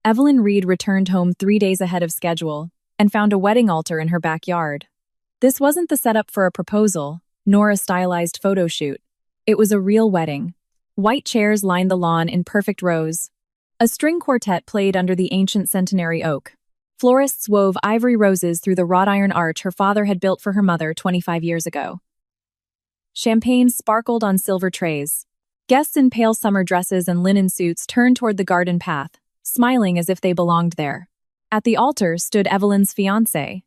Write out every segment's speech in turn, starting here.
Evelyn Reed returned home 3 days ahead of schedule and found a wedding altar in her backyard. This wasn't the setup for a proposal, nor a stylized photo shoot. It was a real wedding. White chairs lined the lawn in perfect rows. A string quartet played under the ancient centenary oak. Florists wove ivory roses through the wrought iron arch her father had built for her mother 25 years ago. Champagne sparkled on silver trays. Guests in pale summer dresses and linen suits turned toward the garden path, smiling as if they belonged there. At the altar stood Evelyn's fiancé.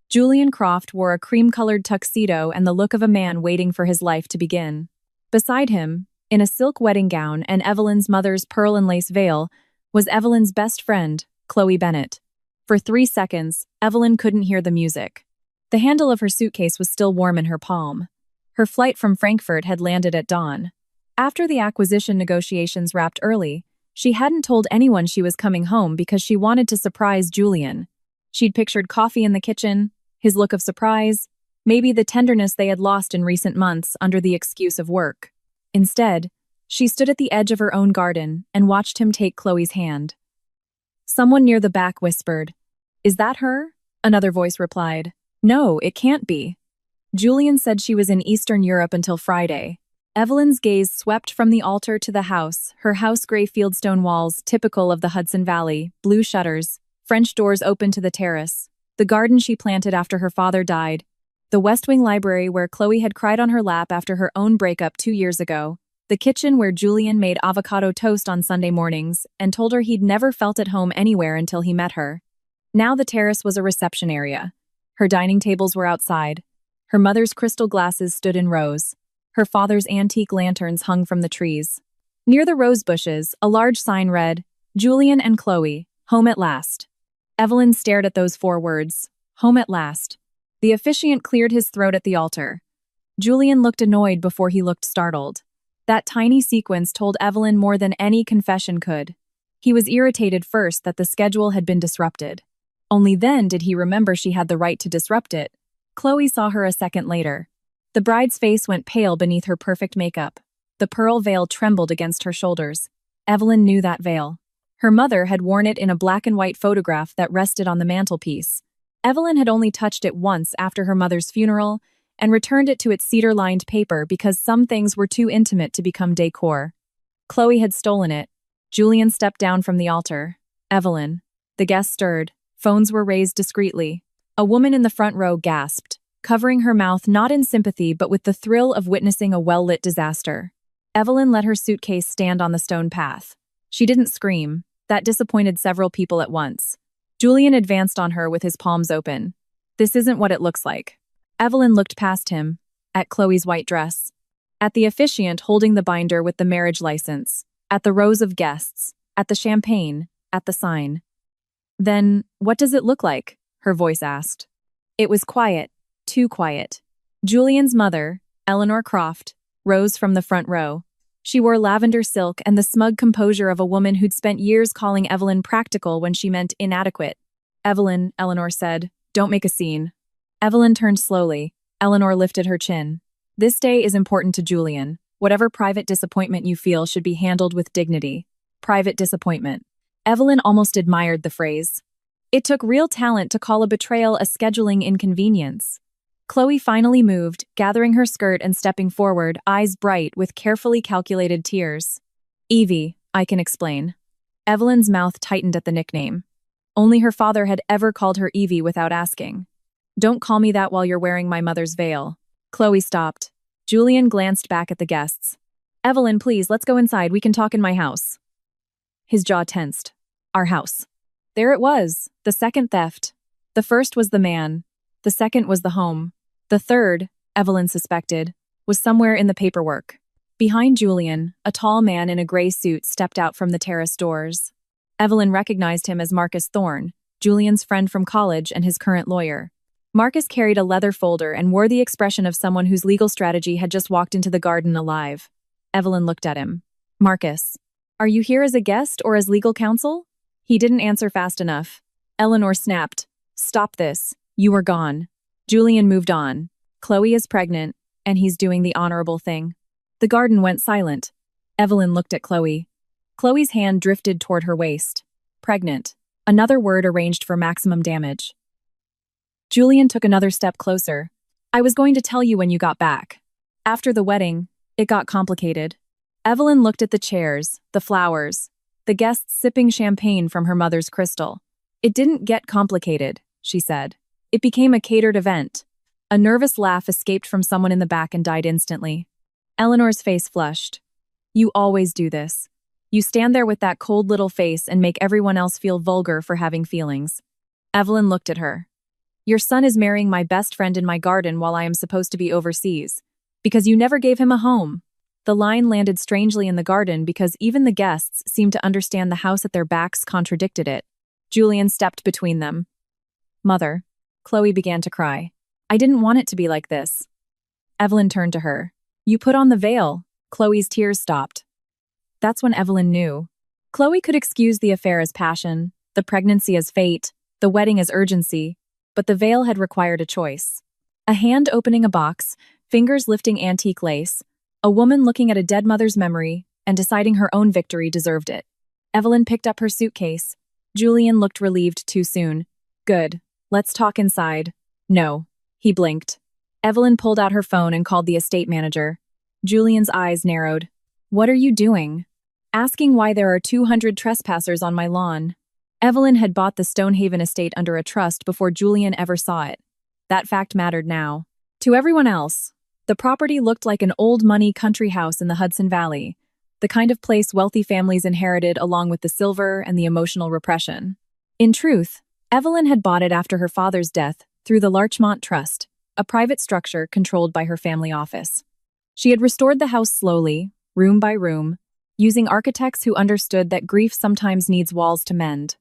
Julian Croft wore a cream-colored tuxedo and the look of a man waiting for his life to begin. Beside him, in a silk wedding gown and Evelyn's mother's pearl and lace veil, was Evelyn's best friend, Chloe Bennett. For 3 seconds, Evelyn couldn't hear the music. The handle of her suitcase was still warm in her palm. Her flight from Frankfurt had landed at dawn. After the acquisition negotiations wrapped early, she hadn't told anyone she was coming home because she wanted to surprise Julian. She'd pictured coffee in the kitchen, his look of surprise, maybe the tenderness they had lost in recent months under the excuse of work. Instead, she stood at the edge of her own garden and watched him take Chloe's hand. Someone near the back whispered, "Is that her?" Another voice replied, "No, it can't be." Julian said she was in Eastern Europe until Friday. Evelyn's gaze swept from the altar to the house, her house-gray fieldstone walls typical of the Hudson Valley, blue shutters, French doors open to the terrace, the garden she planted after her father died, the West Wing library where Chloe had cried on her lap after her own breakup 2 years ago, the kitchen where Julian made avocado toast on Sunday mornings and told her he'd never felt at home anywhere until he met her. Now the terrace was a reception area. Her dining tables were outside. Her mother's crystal glasses stood in rows. Her father's antique lanterns hung from the trees. Near the rose bushes, a large sign read, "Julian and Chloe, home at last." Evelyn stared at those 4 words, "home at last." The officiant cleared his throat at the altar. Julian looked annoyed before he looked startled. That tiny sequence told Evelyn more than any confession could. He was irritated first that the schedule had been disrupted. Only then did he remember she had the right to disrupt it. Chloe saw her a second later. The bride's face went pale beneath her perfect makeup. The pearl veil trembled against her shoulders. Evelyn knew that veil. Her mother had worn it in a black and white photograph that rested on the mantelpiece. Evelyn had only touched it once after her mother's funeral and returned it to its cedar-lined paper because some things were too intimate to become decor. Chloe had stolen it. Julian stepped down from the altar. Evelyn. The guests stirred. Phones were raised discreetly. A woman in the front row gasped, covering her mouth not in sympathy but with the thrill of witnessing a well-lit disaster. Evelyn let her suitcase stand on the stone path. She didn't scream. That disappointed several people at once. Julian advanced on her with his palms open. "This isn't what it looks like." Evelyn looked past him, at Chloe's white dress, at the officiant holding the binder with the marriage license, at the rows of guests, at the champagne, at the sign. "Then, what does it look like?" her voice asked. It was quiet, too quiet. Julian's mother, Eleanor Croft, rose from the front row. She wore lavender silk and the smug composure of a woman who'd spent years calling Evelyn practical when she meant inadequate. "Evelyn," Eleanor said, "don't make a scene." Evelyn turned slowly. Eleanor lifted her chin. "This day is important to Julian. Whatever private disappointment you feel should be handled with dignity." Private disappointment. Evelyn almost admired the phrase. It took real talent to call a betrayal a scheduling inconvenience. Chloe finally moved, gathering her skirt and stepping forward, eyes bright with carefully calculated tears. "Evie, I can explain." Evelyn's mouth tightened at the nickname. Only her father had ever called her Evie without asking. "Don't call me that while you're wearing my mother's veil." Chloe stopped. Julian glanced back at the guests. "Evelyn, please, let's go inside. We can talk in my house." His jaw tensed. Our house. There it was, the second theft. The first was the man. The second was the home. The third, Evelyn suspected, was somewhere in the paperwork. Behind Julian, a tall man in a gray suit stepped out from the terrace doors. Evelyn recognized him as Marcus Thorne, Julian's friend from college and his current lawyer. Marcus carried a leather folder and wore the expression of someone whose legal strategy had just walked into the garden alive. Evelyn looked at him. "Marcus, are you here as a guest or as legal counsel?" He didn't answer fast enough. Eleanor snapped. "Stop this. You are gone." Julian moved on. Chloe is pregnant, and he's doing the honorable thing. The garden went silent. Evelyn looked at Chloe. Chloe's hand drifted toward her waist. Pregnant. Another word arranged for maximum damage. Julian took another step closer. I was going to tell you when you got back. After the wedding, it got complicated. Evelyn looked at the chairs, the flowers, the guests sipping champagne from her mother's crystal. It didn't get complicated, she said. It became a catered event. A nervous laugh escaped from someone in the back and died instantly. Eleanor's face flushed. You always do this. You stand there with that cold little face and make everyone else feel vulgar for having feelings. Evelyn looked at her. Your son is marrying my best friend in my garden while I am supposed to be overseas. Because you never gave him a home. The line landed strangely in the garden because even the guests seemed to understand the house at their backs contradicted it. Julian stepped between them. Mother. Chloe began to cry. I didn't want it to be like this. Evelyn turned to her. You put on the veil. Chloe's tears stopped. That's when Evelyn knew. Chloe could excuse the affair as passion, the pregnancy as fate, the wedding as urgency, but the veil had required a choice. A hand opening a box, fingers lifting antique lace, a woman looking at a dead mother's memory and deciding her own victory deserved it. Evelyn picked up her suitcase. Julian looked relieved too soon. Good. Let's talk inside. No. He blinked. Evelyn pulled out her phone and called the estate manager. Julian's eyes narrowed. What are you doing? Asking why there are 200 trespassers on my lawn. Evelyn had bought the Stonehaven estate under a trust before Julian ever saw it. That fact mattered now. To everyone else, the property looked like an old money country house in the Hudson Valley, the kind of place wealthy families inherited along with the silver and the emotional repression. In truth, Evelyn had bought it after her father's death through the Larchmont Trust, a private structure controlled by her family office. She had restored the house slowly, room by room, using architects who understood that grief sometimes needs walls to mend.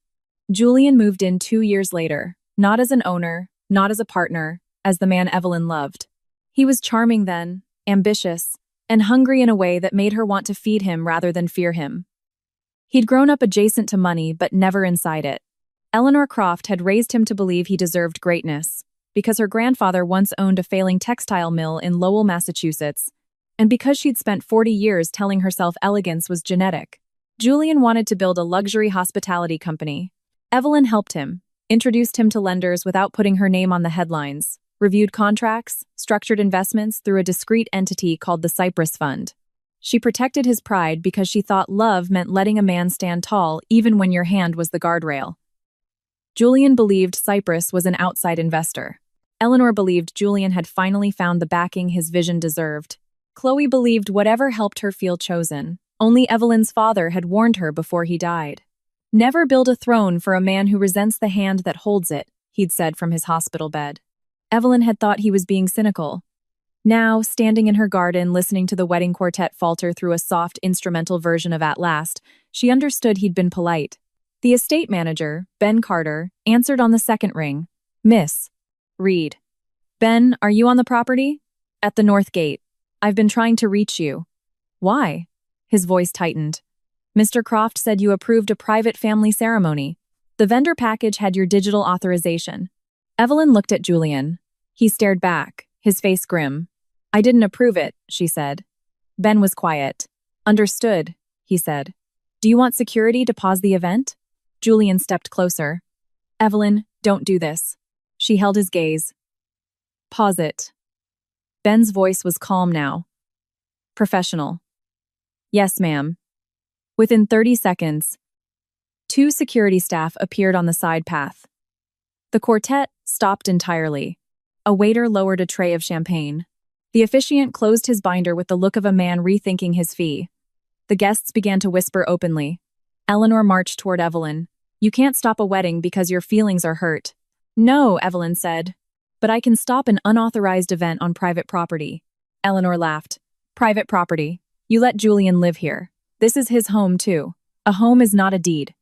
Julian moved in 2 years later, not as an owner, not as a partner, as the man Evelyn loved. He was charming then, ambitious, and hungry in a way that made her want to feed him rather than fear him. He'd grown up adjacent to money but never inside it. Eleanor Croft had raised him to believe he deserved greatness, because her grandfather once owned a failing textile mill in Lowell, Massachusetts, and because she'd spent 40 years telling herself elegance was genetic. Julian wanted to build a luxury hospitality company. Evelyn helped him, introduced him to lenders without putting her name on the headlines, reviewed contracts, structured investments through a discreet entity called the Cypress Fund. She protected his pride because she thought love meant letting a man stand tall even when your hand was the guardrail. Julian believed Cypress was an outside investor. Eleanor believed Julian had finally found the backing his vision deserved. Chloe believed whatever helped her feel chosen. Only Evelyn's father had warned her before he died. Never build a throne for a man who resents the hand that holds it, he'd said from his hospital bed. Evelyn had thought he was being cynical. Now, standing in her garden listening to the wedding quartet falter through a soft instrumental version of At Last, she understood he'd been polite. The estate manager, Ben Carter, answered on the second ring. Miss. Reed. Ben, are you on the property? At the north gate. I've been trying to reach you. Why? His voice tightened. Mr. Croft said you approved a private family ceremony. The vendor package had your digital authorization. Evelyn looked at Julian. He stared back, his face grim. I didn't approve it, she said. Ben was quiet. Understood, he said. Do you want security to pause the event? Julian stepped closer. Evelyn, don't do this. She held his gaze. Pause it. Ben's voice was calm now. Professional. Yes, ma'am. Within 30 seconds, 2 security staff appeared on the side path. The quartet stopped entirely. A waiter lowered a tray of champagne. The officiant closed his binder with the look of a man rethinking his fee. The guests began to whisper openly. Eleanor marched toward Evelyn. You can't stop a wedding because your feelings are hurt. No, Evelyn said. But I can stop an unauthorized event on private property. Eleanor laughed. Private property. You let Julian live here. This is his home, too. A home is not a deed.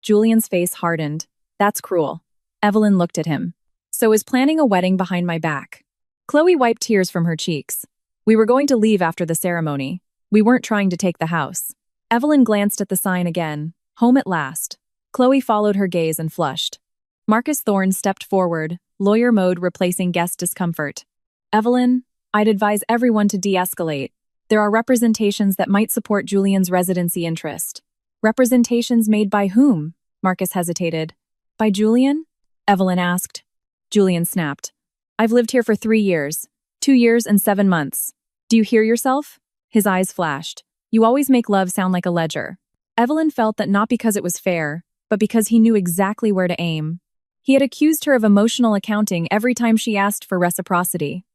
Julian's face hardened. That's cruel. Evelyn looked at him. So is planning a wedding behind my back. Chloe wiped tears from her cheeks. We were going to leave after the ceremony. We weren't trying to take the house. Evelyn glanced at the sign again. Home at last. Chloe followed her gaze and flushed. Marcus Thorne stepped forward, lawyer mode replacing guest discomfort. Evelyn, I'd advise everyone to de-escalate. There are representations that might support Julian's residency interest. Representations made by whom? Marcus hesitated. By Julian? Evelyn asked. Julian snapped. I've lived here for 3 years. 2 years and 7 months. Do you hear yourself? His eyes flashed. You always make love sound like a ledger. Evelyn felt that not because it was fair, but because he knew exactly where to aim. He had accused her of emotional accounting every time she asked for reciprocity.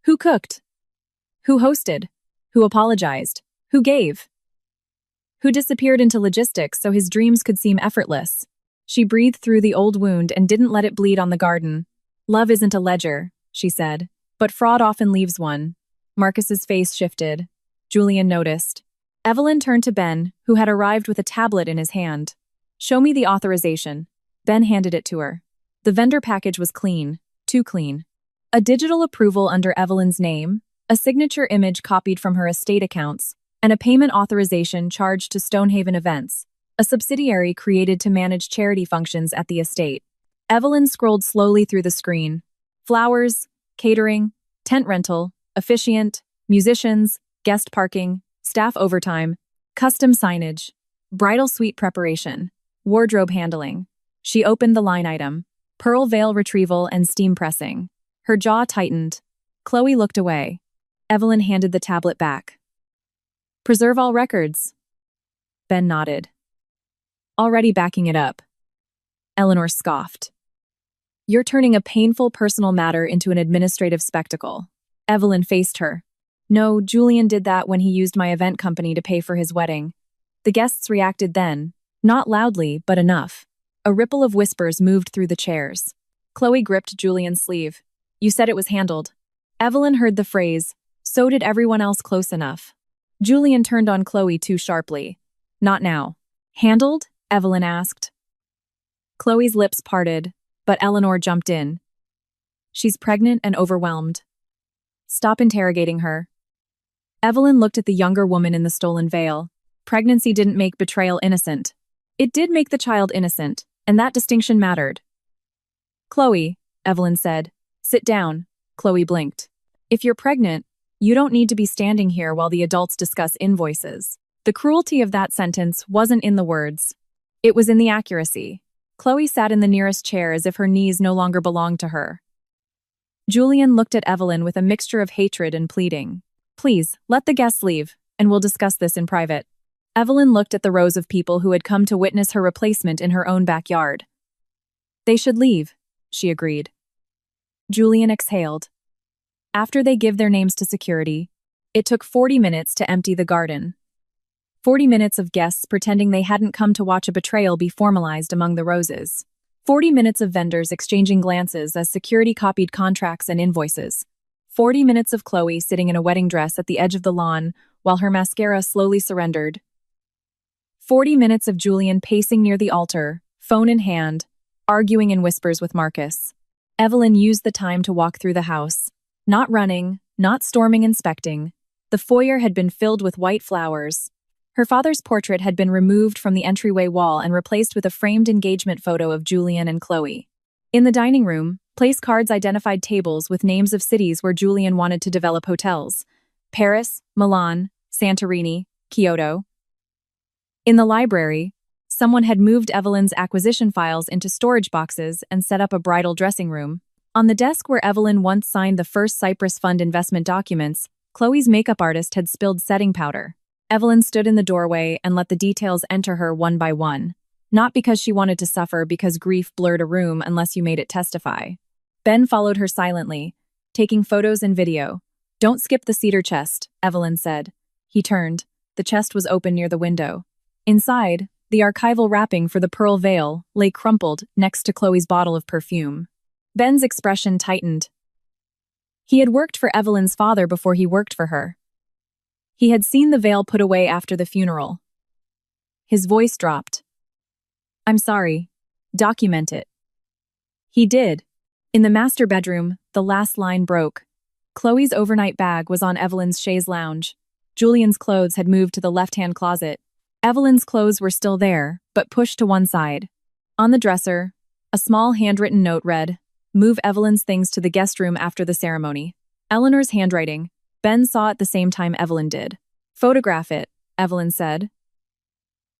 Who cooked? Who hosted? Who apologized? Who gave? Who disappeared into logistics so his dreams could seem effortless? She breathed through the old wound and didn't let it bleed on the garden. Love isn't a ledger, she said, but fraud often leaves one. Marcus's face shifted. Julian noticed. Evelyn turned to Ben, who had arrived with a tablet in his hand. Show me the authorization. Ben handed it to her. The vendor package was clean, too clean. A digital approval under Evelyn's name, a signature image copied from her estate accounts, and a payment authorization charged to Stonehaven Events, a subsidiary created to manage charity functions at the estate. Evelyn scrolled slowly through the screen. Flowers, catering, tent rental, officiant, musicians, guest parking, staff overtime, custom signage, bridal suite preparation, wardrobe handling. She opened the line item, pearl veil retrieval and steam pressing. Her jaw tightened. Chloe looked away. Evelyn handed the tablet back. Preserve all records. Ben nodded. Already backing it up. Eleanor scoffed. You're turning a painful personal matter into an administrative spectacle. Evelyn faced her. No, Julian did that when he used my event company to pay for his wedding. The guests reacted then, not loudly, but enough. A ripple of whispers moved through the chairs. Chloe gripped Julian's sleeve. You said it was handled. Evelyn heard the phrase. So did everyone else close enough. Julian turned on Chloe too sharply. Not now. Handled? Evelyn asked. Chloe's lips parted, but Eleanor jumped in. She's pregnant and overwhelmed. Stop interrogating her. Evelyn looked at the younger woman in the stolen veil. Pregnancy didn't make betrayal innocent. It did make the child innocent, and that distinction mattered. Chloe, Evelyn said. Sit down. Chloe blinked. If you're pregnant, you don't need to be standing here while the adults discuss invoices. The cruelty of that sentence wasn't in the words. It was in the accuracy. Chloe sat in the nearest chair as if her knees no longer belonged to her. Julian looked at Evelyn with a mixture of hatred and pleading. Please, let the guests leave, and we'll discuss this in private. Evelyn looked at the rows of people who had come to witness her replacement in her own backyard. They should leave, she agreed. Julian exhaled. After they give their names to security, it took 40 minutes to empty the garden. 40 minutes of guests pretending they hadn't come to watch a betrayal be formalized among the roses. 40 minutes of vendors exchanging glances as security copied contracts and invoices. 40 minutes of Chloe sitting in a wedding dress at the edge of the lawn while her mascara slowly surrendered. 40 minutes of Julian pacing near the altar, phone in hand, arguing in whispers with Marcus. Evelyn used the time to walk through the house. Not running, not storming inspecting. The foyer had been filled with white flowers. Her father's portrait had been removed from the entryway wall and replaced with a framed engagement photo of Julian and Chloe. In the dining room, place cards identified tables with names of cities where Julian wanted to develop hotels. Paris, Milan, Santorini, Kyoto. In the library, someone had moved Evelyn's acquisition files into storage boxes and set up a bridal dressing room. On the desk where Evelyn once signed the first Cypress Fund investment documents, Chloe's makeup artist had spilled setting powder. Evelyn stood in the doorway and let the details enter her one by one. Not because she wanted to suffer, because grief blurred a room unless you made it testify. Ben followed her silently, taking photos and video. Don't skip the cedar chest, Evelyn said. He turned. The chest was open near the window. Inside, the archival wrapping for the pearl veil lay crumpled next to Chloe's bottle of perfume. Ben's expression tightened. He had worked for Evelyn's father before he worked for her. He had seen the veil put away after the funeral. His voice dropped. I'm sorry. Document it. He did. In the master bedroom, the last line broke. Chloe's overnight bag was on Evelyn's chaise lounge. Julian's clothes had moved to the left-hand closet. Evelyn's clothes were still there, but pushed to one side. On the dresser, a small handwritten note read, "Move Evelyn's things to the guest room after the ceremony." Eleanor's handwriting. Ben saw at the same time Evelyn did. Photograph it, Evelyn said.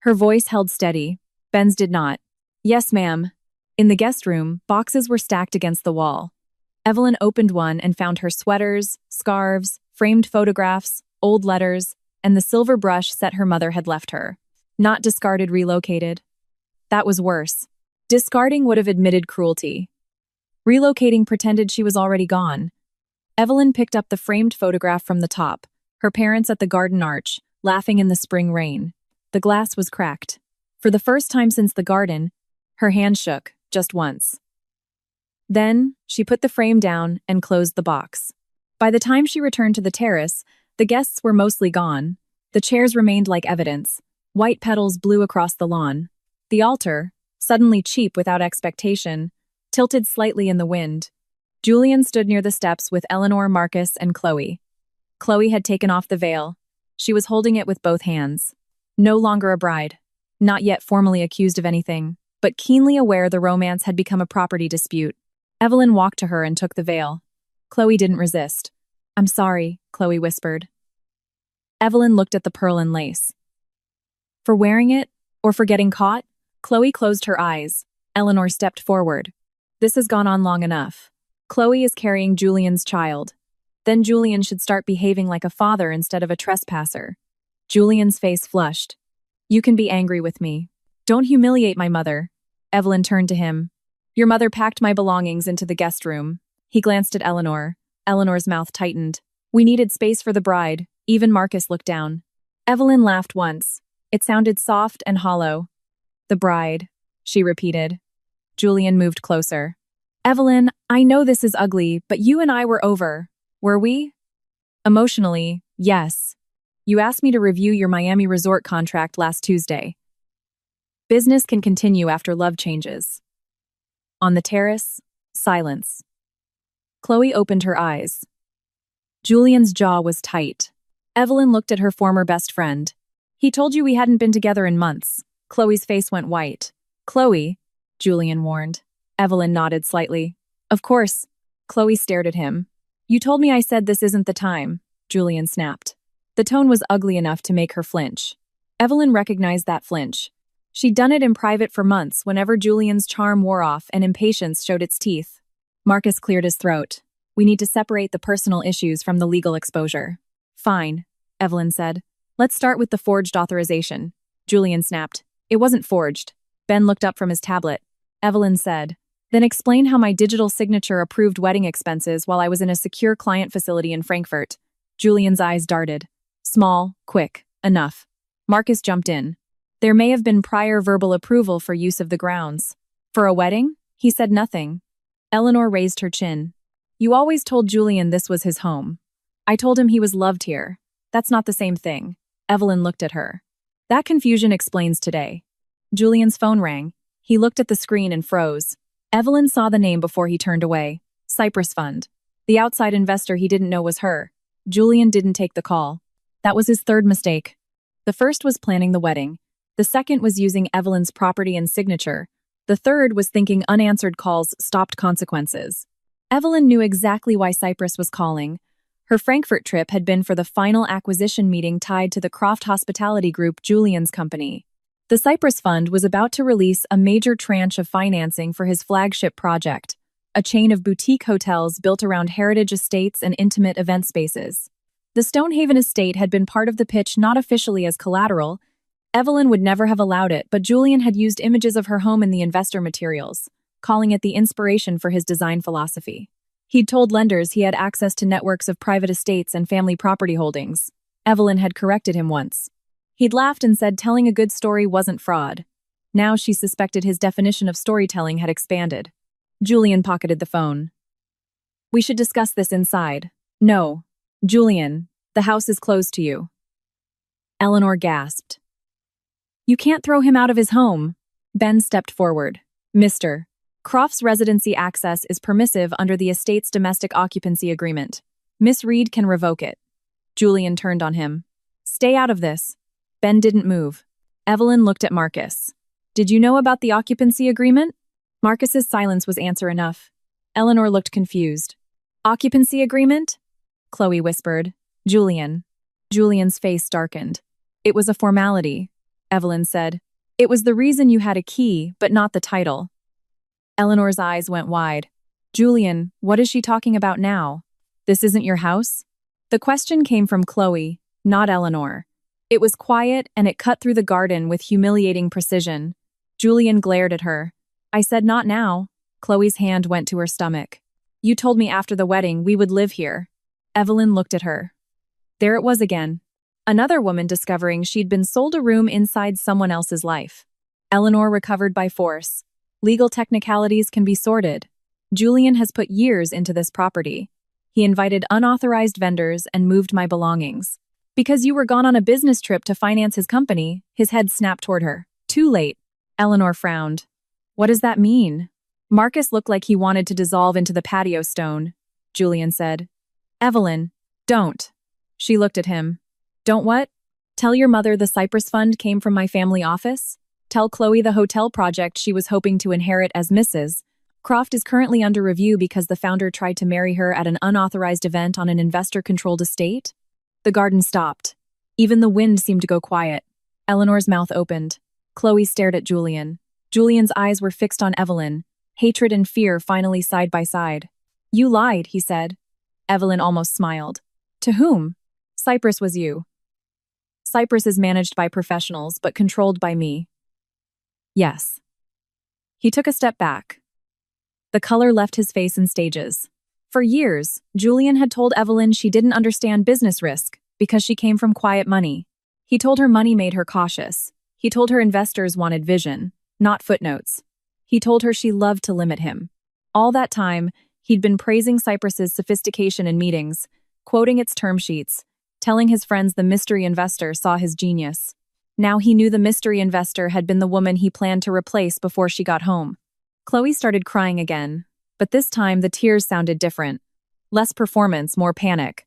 Her voice held steady. Ben's did not. Yes, ma'am. In the guest room, boxes were stacked against the wall. Evelyn opened one and found her sweaters, scarves, framed photographs, old letters, and the silver brush set her mother had left her. Not discarded, relocated. That was worse. Discarding would have admitted cruelty. Relocating pretended she was already gone. Evelyn picked up the framed photograph from the top, her parents at the garden arch, laughing in the spring rain. The glass was cracked. For the first time since the garden, her hand shook, just once. Then, she put the frame down and closed the box. By the time she returned to the terrace, the guests were mostly gone. The chairs remained like evidence. White petals blew across the lawn. The altar, suddenly cheap without expectation, tilted slightly in the wind. Julian stood near the steps with Eleanor, Marcus, and Chloe. Chloe had taken off the veil. She was holding it with both hands. No longer a bride. Not yet formally accused of anything, but keenly aware the romance had become a property dispute. Evelyn walked to her and took the veil. Chloe didn't resist. I'm sorry, Chloe whispered. Evelyn looked at the pearl and lace. For wearing it? Or for getting caught? Chloe closed her eyes. Eleanor stepped forward. This has gone on long enough. Chloe is carrying Julian's child. Then Julian should start behaving like a father instead of a trespasser. Julian's face flushed. You can be angry with me. Don't humiliate my mother. Evelyn turned to him. Your mother packed my belongings into the guest room. He glanced at Eleanor. Eleanor's mouth tightened. We needed space for the bride. Even Marcus looked down. Evelyn laughed once. It sounded soft and hollow. The bride, she repeated. Julian moved closer. Evelyn, I know this is ugly, but you and I were over. Were we? Emotionally, yes. You asked me to review your Miami resort contract last Tuesday. Business can continue after love changes. On the terrace, silence. Chloe opened her eyes. Julian's jaw was tight. Evelyn looked at her former best friend. He told you we hadn't been together in months. Chloe's face went white. Chloe, Julian warned. Evelyn nodded slightly. Of course. Chloe stared at him. You told me I said this isn't the time, Julian snapped. The tone was ugly enough to make her flinch. Evelyn recognized that flinch. She'd done it in private for months whenever Julian's charm wore off and impatience showed its teeth. Marcus cleared his throat. We need to separate the personal issues from the legal exposure. Fine, Evelyn said. Let's start with the forged authorization. Julian snapped. It wasn't forged. Ben looked up from his tablet. Evelyn said, then explain how my digital signature approved wedding expenses while I was in a secure client facility in Frankfurt. Julian's eyes darted. Small, quick, enough. Marcus jumped in. There may have been prior verbal approval for use of the grounds. For a wedding? He said nothing. Eleanor raised her chin. You always told Julian this was his home. I told him he was loved here. That's not the same thing. Evelyn looked at her. That confusion explains today. Julian's phone rang. He looked at the screen and froze. Evelyn saw the name before he turned away. Cypress Fund. The outside investor he didn't know was her. Julian didn't take the call. That was his third mistake. The first was planning the wedding. The second was using Evelyn's property and signature. The third was thinking unanswered calls stopped consequences. Evelyn knew exactly why Cypress was calling. Her Frankfurt trip had been for the final acquisition meeting tied to the Croft Hospitality Group, Julian's company. The Cypress Fund was about to release a major tranche of financing for his flagship project, a chain of boutique hotels built around heritage estates and intimate event spaces. The Stonehaven estate had been part of the pitch, not officially as collateral. Evelyn would never have allowed it, but Julian had used images of her home in the investor materials, calling it the inspiration for his design philosophy. He'd told lenders he had access to networks of private estates and family property holdings. Evelyn had corrected him once. He'd laughed and said telling a good story wasn't fraud. Now she suspected his definition of storytelling had expanded. Julian pocketed the phone. We should discuss this inside. No. Julian, the house is closed to you. Eleanor gasped. You can't throw him out of his home. Ben stepped forward. Mr. Croft's residency access is permissive under the estate's domestic occupancy agreement. Miss Reed can revoke it. Julian turned on him. Stay out of this. Ben didn't move. Evelyn looked at Marcus. Did you know about the occupancy agreement? Marcus's silence was answer enough. Eleanor looked confused. Occupancy agreement? Chloe whispered. Julian. Julian's face darkened. It was a formality. Evelyn said. It was the reason you had a key, but not the title. Eleanor's eyes went wide. Julian, what is she talking about now? This isn't your house? The question came from Chloe, not Eleanor. It was quiet and it cut through the garden with humiliating precision. Julian glared at her. I said not now. Chloe's hand went to her stomach. You told me after the wedding we would live here. Evelyn looked at her. There it was again. Another woman discovering she'd been sold a room inside someone else's life. Eleanor recovered by force. Legal technicalities can be sorted. Julian has put years into this property. He invited unauthorized vendors and moved my belongings. Because you were gone on a business trip to finance his company, his head snapped toward her. Too late. Eleanor frowned. What does that mean? Marcus looked like he wanted to dissolve into the patio stone. Julian said. Evelyn, don't. She looked at him. Don't what? Tell your mother the Cypress Fund came from my family office? Tell Chloe the hotel project she was hoping to inherit as Mrs. Croft is currently under review because the founder tried to marry her at an unauthorized event on an investor-controlled estate? The garden stopped. Even the wind seemed to go quiet. Eleanor's mouth opened. Chloe stared at Julian. Julian's eyes were fixed on Evelyn. Hatred and fear finally side by side. You lied, he said. Evelyn almost smiled. To whom? Cypress was you. Cypress is managed by professionals, but controlled by me. Yes. He took a step back. The color left his face in stages. For years, Julian had told Evelyn she didn't understand business risk because she came from quiet money. He told her money made her cautious. He told her investors wanted vision, not footnotes. He told her she loved to limit him. All that time, he'd been praising Cypress's sophistication in meetings, quoting its term sheets, telling his friends the mystery investor saw his genius. Now he knew the mystery investor had been the woman he planned to replace before she got home. Chloe started crying again, but this time the tears sounded different. Less performance, more panic.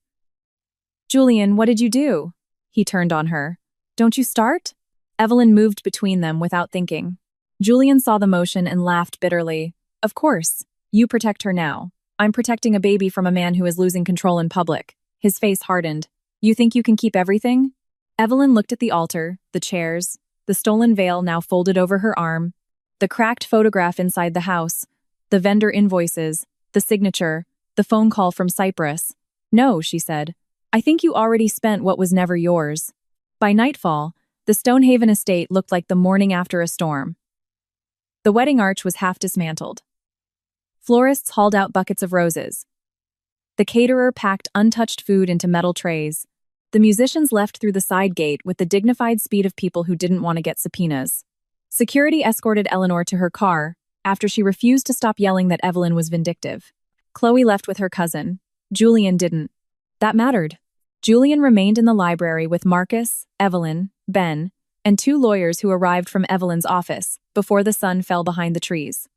Julian, what did you do? He turned on her. Don't you start? Evelyn moved between them without thinking. Julian saw the motion and laughed bitterly. Of course. You protect her now. I'm protecting a baby from a man who is losing control in public. His face hardened. You think you can keep everything? Evelyn looked at the altar, the chairs, the stolen veil now folded over her arm, the cracked photograph inside the house, the vendor invoices, the signature, the phone call from Cypress. No, she said. I think you already spent what was never yours. By nightfall, the Stonehaven estate looked like the morning after a storm. The wedding arch was half dismantled. Florists hauled out buckets of roses. The caterer packed untouched food into metal trays. The musicians left through the side gate with the dignified speed of people who didn't want to get subpoenas. Security escorted Eleanor to her car after she refused to stop yelling that Evelyn was vindictive. Chloe left with her cousin. Julian didn't. That mattered. Julian remained in the library with Marcus, Evelyn, Ben, and two lawyers who arrived from Evelyn's office before the sun fell behind the trees.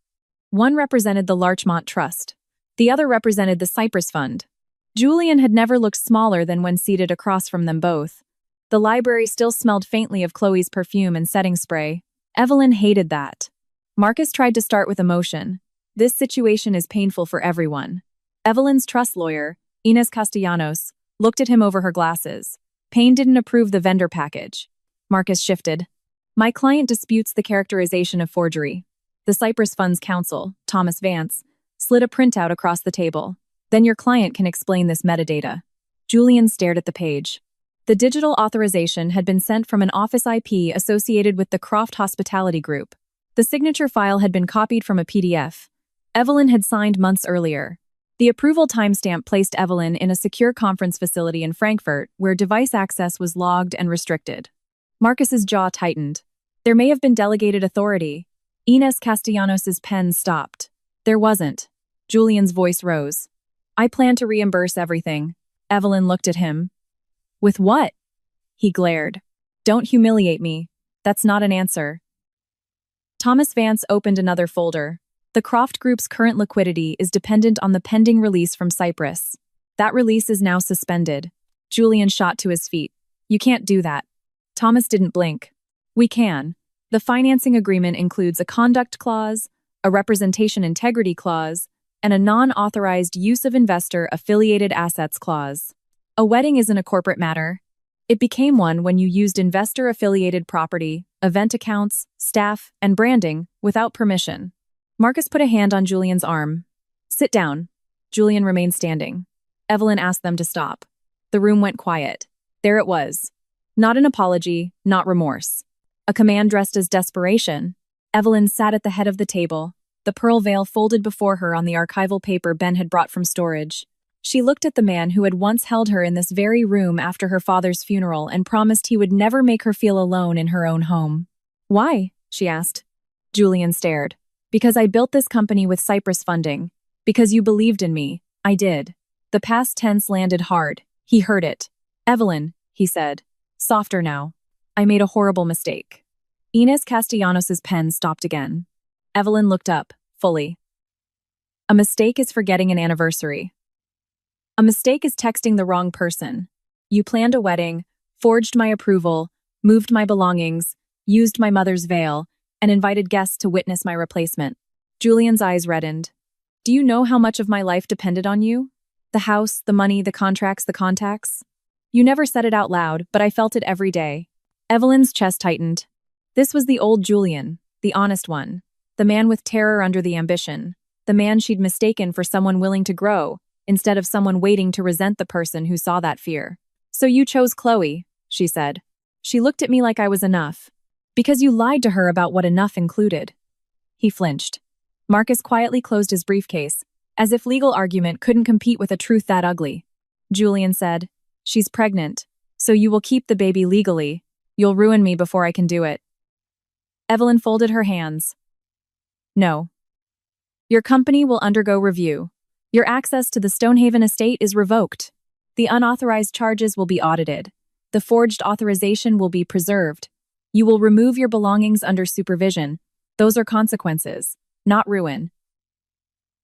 One represented the Larchmont Trust. The other represented the Cypress Fund. Julian had never looked smaller than when seated across from them both. The library still smelled faintly of Chloe's perfume and setting spray. Evelyn hated that. Marcus tried to start with emotion. This situation is painful for everyone. Evelyn's trust lawyer, Inés Castellanos, looked at him over her glasses. Payne didn't approve the vendor package. Marcus shifted. My client disputes the characterization of forgery. The Cypress Fund's counsel, Thomas Vance, slid a printout across the table. Then your client can explain this metadata. Julian stared at the page. The digital authorization had been sent from an office IP associated with the Croft Hospitality Group. The signature file had been copied from a PDF. Evelyn had signed months earlier. The approval timestamp placed Evelyn in a secure conference facility in Frankfurt where device access was logged and restricted. Marcus's jaw tightened. There may have been delegated authority. Inés Castellanos' pen stopped. There wasn't. Julian's voice rose. I plan to reimburse everything. Evelyn looked at him. With what? He glared. Don't humiliate me. That's not an answer. Thomas Vance opened another folder. The Croft Group's current liquidity is dependent on the pending release from Cyprus. That release is now suspended. Julian shot to his feet. You can't do that. Thomas didn't blink. We can. The financing agreement includes a conduct clause, a representation integrity clause, and a non-authorized use of investor-affiliated assets clause. A wedding isn't a corporate matter. It became one when you used investor-affiliated property, event accounts, staff, and branding without permission. Marcus put a hand on Julian's arm. Sit down. Julian remained standing. Evelyn asked them to stop. The room went quiet. There it was. Not an apology, not remorse. A command dressed as desperation. Evelyn sat at the head of the table, the pearl veil folded before her on the archival paper Ben had brought from storage. She looked at the man who had once held her in this very room after her father's funeral and promised he would never make her feel alone in her own home. Why? She asked. Julian stared. Because I built this company with Cyprus funding. Because you believed in me. I did. The past tense landed hard. He heard it. Evelyn, he said. Softer now. I made a horrible mistake. Inés Castellanos' pen stopped again. Evelyn looked up, fully. A mistake is forgetting an anniversary. A mistake is texting the wrong person. You planned a wedding, forged my approval, moved my belongings, used my mother's veil, and invited guests to witness my replacement. Julian's eyes reddened. Do you know how much of my life depended on you? The house, the money, the contracts, the contacts? You never said it out loud, but I felt it every day. Evelyn's chest tightened. This was the old Julian, the honest one, the man with terror under the ambition, the man she'd mistaken for someone willing to grow, instead of someone waiting to resent the person who saw that fear. So you chose Chloe, she said. She looked at me like I was enough. Because you lied to her about what enough included. He flinched. Marcus quietly closed his briefcase, as if legal argument couldn't compete with a truth that ugly. Julian said, She's pregnant, so you will keep the baby legally. You'll ruin me before I can do it. Evelyn folded her hands. No. Your company will undergo review. Your access to the Stonehaven estate is revoked. The unauthorized charges will be audited. The forged authorization will be preserved. You will remove your belongings under supervision. Those are consequences, not ruin.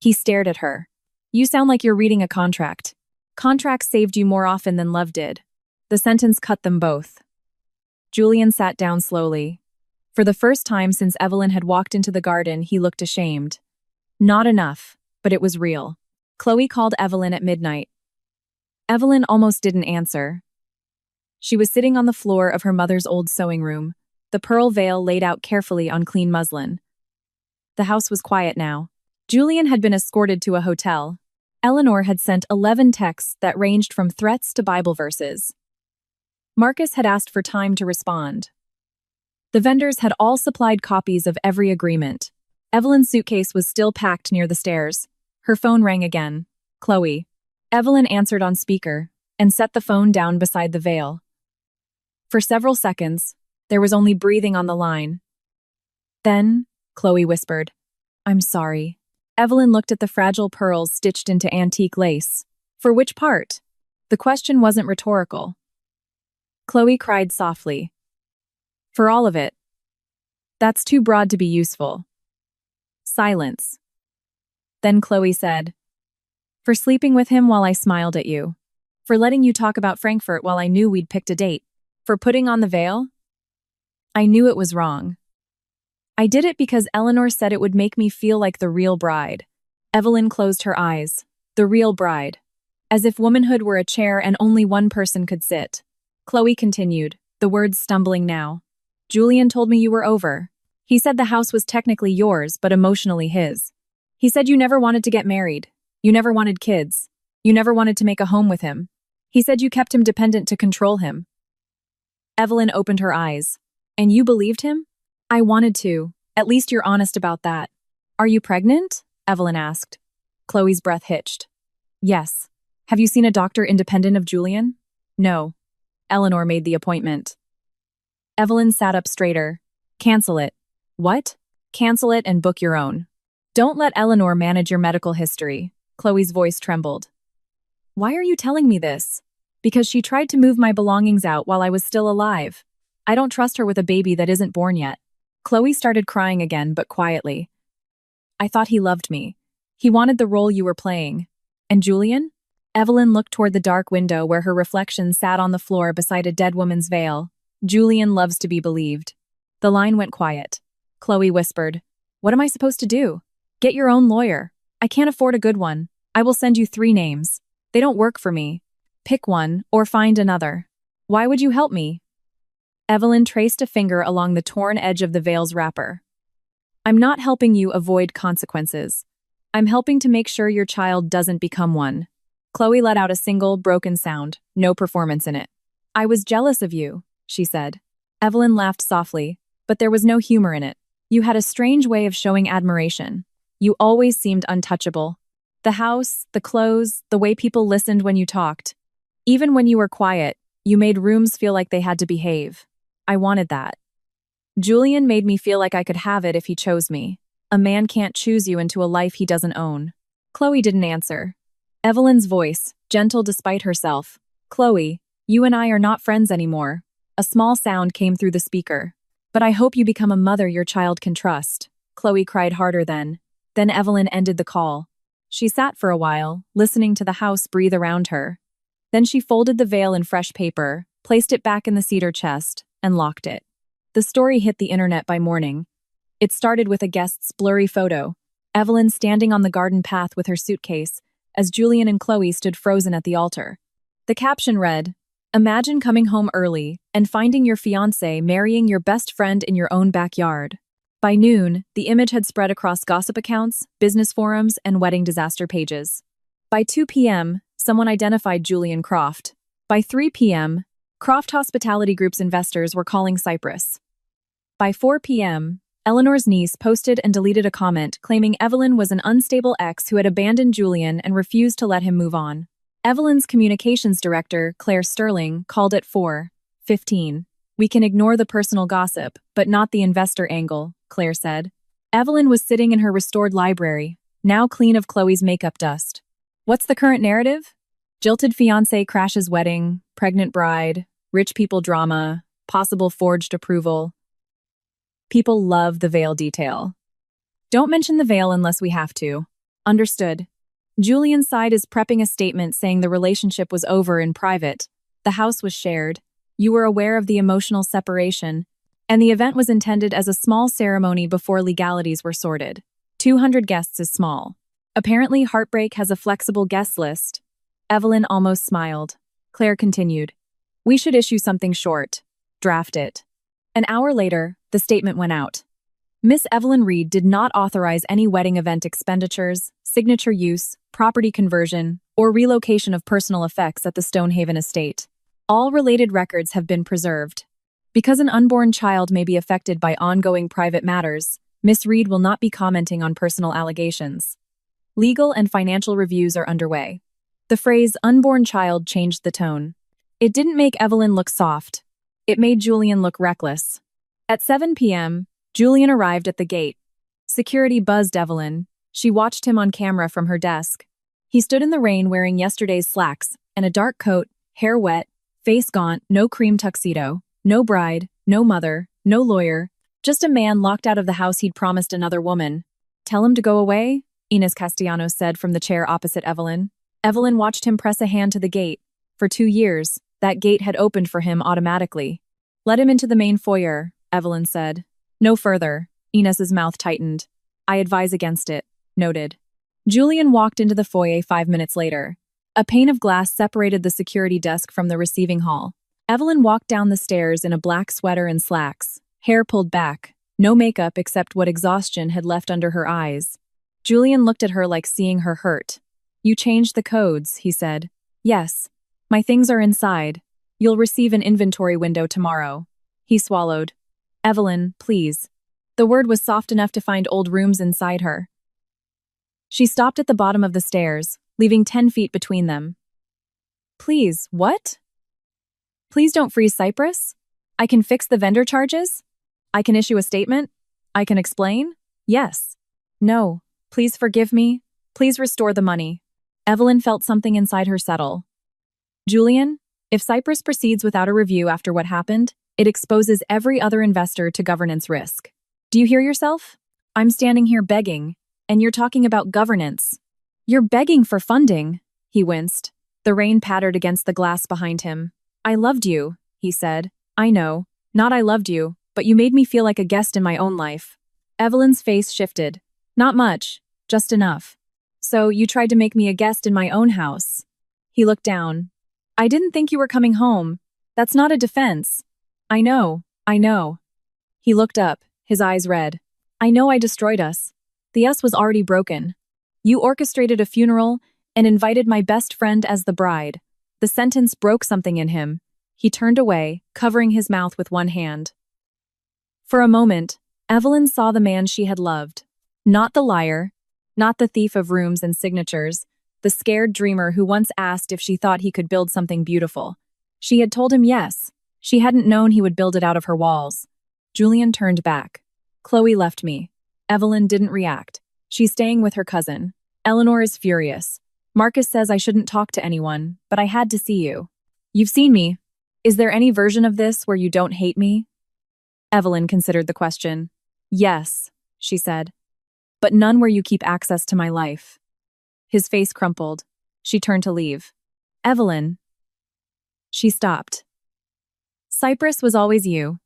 He stared at her. You sound like you're reading a contract. Contracts saved you more often than love did. The sentence cut them both. Julian sat down slowly. For the first time since Evelyn had walked into the garden, he looked ashamed. Not enough, but it was real. Chloe called Evelyn at midnight. Evelyn almost didn't answer. She was sitting on the floor of her mother's old sewing room, the pearl veil laid out carefully on clean muslin. The house was quiet now. Julian had been escorted to a hotel. Eleanor had sent 11 texts that ranged from threats to Bible verses. Marcus had asked for time to respond. The vendors had all supplied copies of every agreement. Evelyn's suitcase was still packed near the stairs. Her phone rang again. Chloe. Evelyn answered on speaker and set the phone down beside the veil. For several seconds, there was only breathing on the line. Then, Chloe whispered, I'm sorry. Evelyn looked at the fragile pearls stitched into antique lace. For which part? The question wasn't rhetorical. Chloe cried softly. For all of it. That's too broad to be useful. Silence. Then Chloe said, For sleeping with him while I smiled at you. For letting you talk about Frankfurt while I knew we'd picked a date. For putting on the veil? I knew it was wrong. I did it because Eleanor said it would make me feel like the real bride. Evelyn closed her eyes. The real bride. As if womanhood were a chair and only one person could sit. Chloe continued, the words stumbling now. Julian told me you were over. He said the house was technically yours, but emotionally his. He said you never wanted to get married. You never wanted kids. You never wanted to make a home with him. He said you kept him dependent to control him. Evelyn opened her eyes. And you believed him? I wanted to. At least you're honest about that. Are you pregnant? Evelyn asked. Chloe's breath hitched. Yes. Have you seen a doctor independent of Julian? No. Eleanor made the appointment. Evelyn sat up straighter. Cancel it. What? Cancel it and book your own. Don't let Eleanor manage your medical history. Chloe's voice trembled. Why are you telling me this? Because she tried to move my belongings out while I was still alive. I don't trust her with a baby that isn't born yet. Chloe started crying again, but quietly. I thought he loved me. He wanted the role you were playing. And Julian? Evelyn looked toward the dark window where her reflection sat on the floor beside a dead woman's veil. Julian loves to be believed. The line went quiet. Chloe whispered, What am I supposed to do? Get your own lawyer. I can't afford a good one. I will send you 3 names. They don't work for me. Pick one or find another. Why would you help me? Evelyn traced a finger along the torn edge of the veil's wrapper. I'm not helping you avoid consequences. I'm helping to make sure your child doesn't become one. Chloe let out a single, broken sound, no performance in it. I was jealous of you, she said. Evelyn laughed softly, but there was no humor in it. You had a strange way of showing admiration. You always seemed untouchable. The house, the clothes, the way people listened when you talked. Even when you were quiet, you made rooms feel like they had to behave. I wanted that. Julian made me feel like I could have it if he chose me. A man can't choose you into a life he doesn't own. Chloe didn't answer. Evelyn's voice, gentle despite herself. Chloe, you and I are not friends anymore. A small sound came through the speaker. But I hope you become a mother your child can trust. Chloe cried harder then. Then Evelyn ended the call. She sat for a while, listening to the house breathe around her. Then she folded the veil in fresh paper, placed it back in the cedar chest, and locked it. The story hit the internet by morning. It started with a guest's blurry photo, Evelyn standing on the garden path with her suitcase, as Julian and Chloe stood frozen at the altar. The caption read, "Imagine coming home early and finding your fiancé marrying your best friend in your own backyard." By noon, the image had spread across gossip accounts, business forums, and wedding disaster pages. By 2 p.m., someone identified Julian Croft. By 3 p.m., Croft Hospitality Group's investors were calling Cyprus. By 4 p.m., Eleanor's niece posted and deleted a comment claiming Evelyn was an unstable ex who had abandoned Julian and refused to let him move on. Evelyn's communications director, Claire Sterling, called at 4:15. We can ignore the personal gossip, but not the investor angle, Claire said. Evelyn was sitting in her restored library, now clean of Chloe's makeup dust. What's the current narrative? Jilted fiancé crashes wedding, pregnant bride, rich people drama, possible forged approval. People love the veil detail. Don't mention the veil unless we have to. Understood. Julian's side is prepping a statement saying the relationship was over in private. The house was shared. You were aware of the emotional separation, and the event was intended as a small ceremony before legalities were sorted. 200 guests is small. Apparently, Heartbreak has a flexible guest list. Evelyn almost smiled. Claire continued. We should issue something short. Draft it. An hour later, the statement went out. Miss Evelyn Reed did not authorize any wedding event expenditures, signature use, property conversion, or relocation of personal effects at the Stonehaven estate. All related records have been preserved. Because an unborn child may be affected by ongoing private matters, Miss Reed will not be commenting on personal allegations. Legal and financial reviews are underway. The phrase unborn child changed the tone. It didn't make Evelyn look soft. It made Julian look reckless. At 7 p.m., Julian arrived at the gate. Security buzzed Evelyn. She watched him on camera from her desk. He stood in the rain wearing yesterday's slacks and a dark coat, hair wet, face gaunt, no cream tuxedo, no bride, no mother, no lawyer, just a man locked out of the house he'd promised another woman. Tell him to go away, Inez Castellanos said from the chair opposite Evelyn. Evelyn watched him press a hand to the gate. For 2 years, that gate had opened for him automatically. Let him into the main foyer, Evelyn said. No further. Inez's mouth tightened. I advise against it. Noted. Julian walked into the foyer 5 minutes later. A pane of glass separated the security desk from the receiving hall. Evelyn walked down the stairs in a black sweater and slacks, hair pulled back, no makeup except what exhaustion had left under her eyes. Julian looked at her like seeing her hurt. You changed the codes, he said. Yes. My things are inside. You'll receive an inventory window tomorrow. He swallowed. Evelyn, please. The word was soft enough to find old rooms inside her. She stopped at the bottom of the stairs, leaving 10 feet between them. Please, what? Please don't freeze Cyprus? I can fix the vendor charges? I can issue a statement? I can explain? Yes. No. Please forgive me. Please restore the money. Evelyn felt something inside her settle. Julian, if Cyprus proceeds without a review after what happened, it exposes every other investor to governance risk. Do you hear yourself? I'm standing here begging, and you're talking about governance. You're begging for funding, he winced. The rain pattered against the glass behind him. I loved you, he said. I know. Not I loved you, but you made me feel like a guest in my own life. Evelyn's face shifted. Not much, just enough. So you tried to make me a guest in my own house. He looked down. I didn't think you were coming home. That's not a defense. I know, I know. He looked up, his eyes red. I know I destroyed us. The us was already broken. You orchestrated a funeral and invited my best friend as the bride. The sentence broke something in him. He turned away, covering his mouth with one hand. For a moment, Evelyn saw the man she had loved. Not the liar, not the thief of rooms and signatures, the scared dreamer who once asked if she thought he could build something beautiful. She had told him yes. She hadn't known he would build it out of her walls. Julian turned back. Chloe left me. Evelyn didn't react. She's staying with her cousin. Eleanor is furious. Marcus says I shouldn't talk to anyone, but I had to see you. You've seen me. Is there any version of this where you don't hate me? Evelyn considered the question. Yes, she said. But none where you keep access to my life. His face crumpled. She turned to leave. Evelyn. She stopped. Cyprus was always you.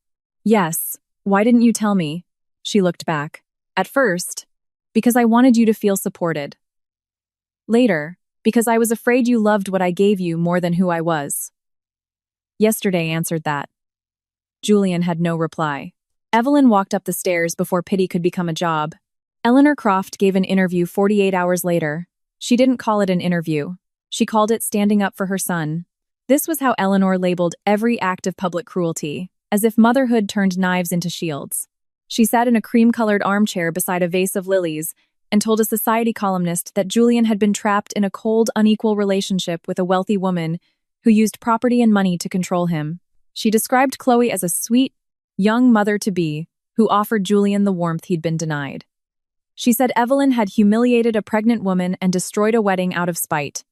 Yes. Why didn't you tell me? She looked back. At first, because I wanted you to feel supported. Later, because I was afraid you loved what I gave you more than who I was. Yesterday answered that. Julian had no reply. Evelyn walked up the stairs before pity could become a job. Eleanor Croft gave an interview 48 hours later. She didn't call it an interview. She called it standing up for her son. This was how Eleanor labeled every act of public cruelty, as if motherhood turned knives into shields. She sat in a cream-colored armchair beside a vase of lilies and told a society columnist that Julian had been trapped in a cold, unequal relationship with a wealthy woman who used property and money to control him. She described Chloe as a sweet, young mother-to-be who offered Julian the warmth he'd been denied. She said Evelyn had humiliated a pregnant woman and destroyed a wedding out of spite.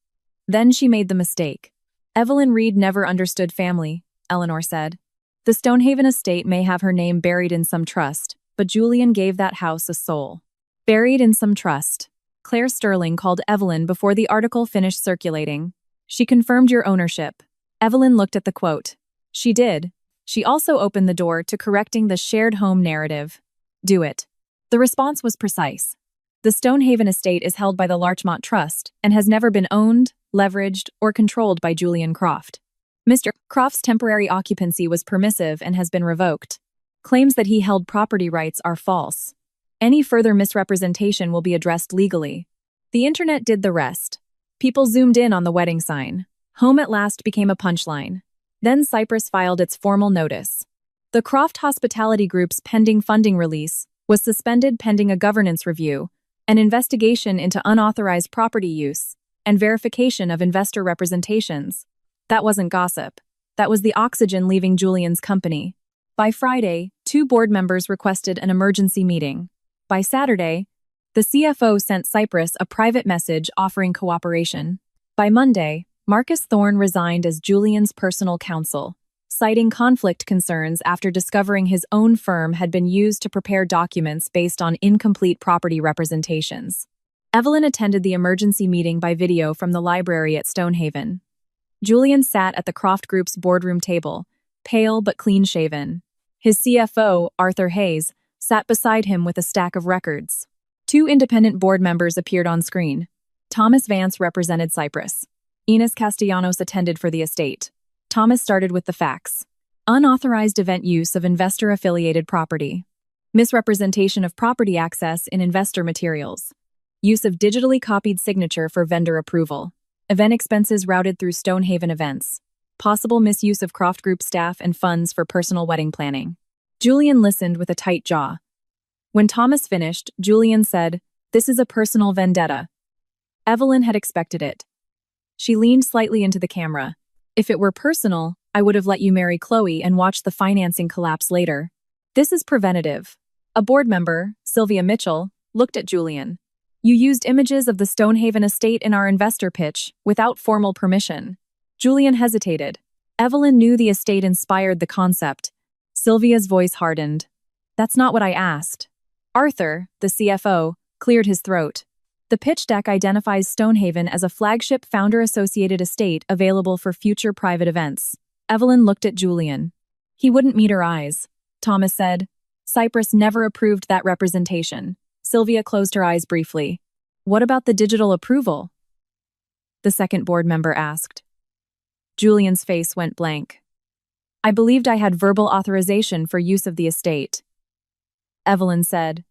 Then she made the mistake. Evelyn Reed never understood family, Eleanor said. The Stonehaven estate may have her name buried in some trust, but Julian gave that house a soul. Buried in some trust. Claire Sterling called Evelyn before the article finished circulating. She confirmed your ownership. Evelyn looked at the quote. She did. She also opened the door to correcting the shared home narrative. Do it. The response was precise. The Stonehaven estate is held by the Larchmont Trust and has never been owned, leveraged, or controlled by Julian Croft. Mr. Croft's temporary occupancy was permissive and has been revoked. Claims that he held property rights are false. Any further misrepresentation will be addressed legally. The internet did the rest. People zoomed in on the wedding sign. Home at last became a punchline. Then Cyprus filed its formal notice. The Croft Hospitality Group's pending funding release was suspended pending a governance review, an investigation into unauthorized property use, and verification of investor representations. That wasn't gossip. That was the oxygen leaving Julian's company. By Friday, 2 board members requested an emergency meeting. By Saturday, the CFO sent Cyprus a private message offering cooperation. By Monday, Marcus Thorne resigned as Julian's personal counsel, citing conflict concerns after discovering his own firm had been used to prepare documents based on incomplete property representations. Evelyn attended the emergency meeting by video from the library at Stonehaven. Julian sat at the Croft Group's boardroom table, pale but clean-shaven. His CFO, Arthur Hayes, sat beside him with a stack of records. 2 independent board members appeared on screen. Thomas Vance represented Cyprus. Enos Castellanos attended for the estate. Thomas started with the facts. Unauthorized event use of investor-affiliated property. Misrepresentation of property access in investor materials. Use of digitally copied signature for vendor approval. Event expenses routed through Stonehaven events. Possible misuse of Croft Group staff and funds for personal wedding planning. Julian listened with a tight jaw. When Thomas finished, Julian said, "This is a personal vendetta." Evelyn had expected it. She leaned slightly into the camera. "If it were personal, I would have let you marry Chloe and watch the financing collapse later. This is preventative." A board member, Sylvia Mitchell, looked at Julian. "You used images of the Stonehaven estate in our investor pitch, without formal permission." Julian hesitated. Evelyn knew the estate inspired the concept. Sylvia's voice hardened. "That's not what I asked." Arthur, the CFO, cleared his throat. The pitch deck identifies Stonehaven as a flagship founder-associated estate available for future private events. Evelyn looked at Julian. He wouldn't meet her eyes. Thomas said, "Cyprus never approved that representation." Sylvia closed her eyes briefly. "What about the digital approval?" the second board member asked. Julian's face went blank. I believed I had verbal authorization for use of the estate. Evelyn said.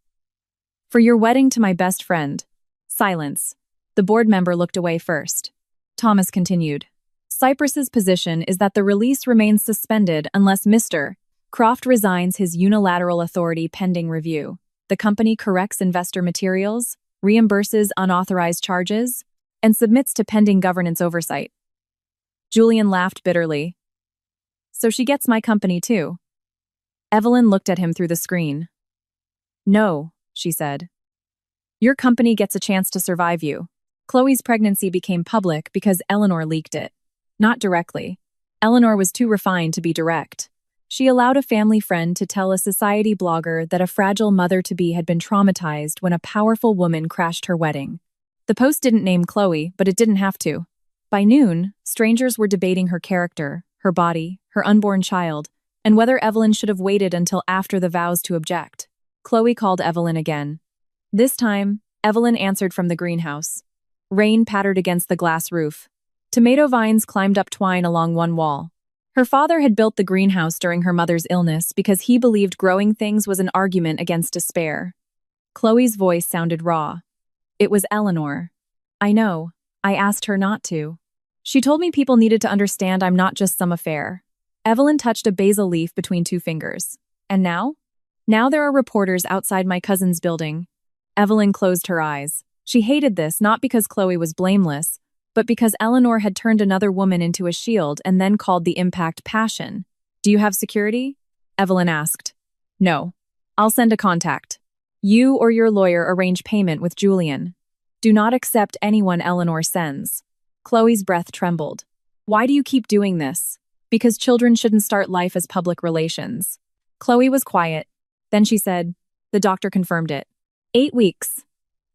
For your wedding to my best friend. Silence. The board member looked away first. Thomas continued. Cyprus's position is that the release remains suspended unless Mr. Croft resigns his unilateral authority pending review. The company corrects investor materials, reimburses unauthorized charges, and submits to pending governance oversight. Julian laughed bitterly. So she gets my company too. Evelyn looked at him through the screen. No, she said. Your company gets a chance to survive you. Chloe's pregnancy became public because Eleanor leaked it. Not directly. Eleanor was too refined to be direct. She allowed a family friend to tell a society blogger that a fragile mother-to-be had been traumatized when a powerful woman crashed her wedding. The post didn't name Chloe, but it didn't have to. By noon, strangers were debating her character, her body, her unborn child, and whether Evelyn should have waited until after the vows to object. Chloe called Evelyn again. This time, Evelyn answered from the greenhouse. Rain pattered against the glass roof. Tomato vines climbed up twine along one wall. Her father had built the greenhouse during her mother's illness because he believed growing things was an argument against despair. Chloe's voice sounded raw. It was Eleanor. I know. I asked her not to. She told me people needed to understand I'm not just some affair. Evelyn touched a basil leaf between two fingers. And now? Now there are reporters outside my cousin's building. Evelyn closed her eyes. She hated this not because Chloe was blameless, but because Eleanor had turned another woman into a shield and then called the impact passion. Do you have security? Evelyn asked. No. I'll send a contact. You or your lawyer arrange payment with Julian. Do not accept anyone Eleanor sends. Chloe's breath trembled. Why do you keep doing this? Because children shouldn't start life as public relations. Chloe was quiet. Then she said, the doctor confirmed it. 8 weeks.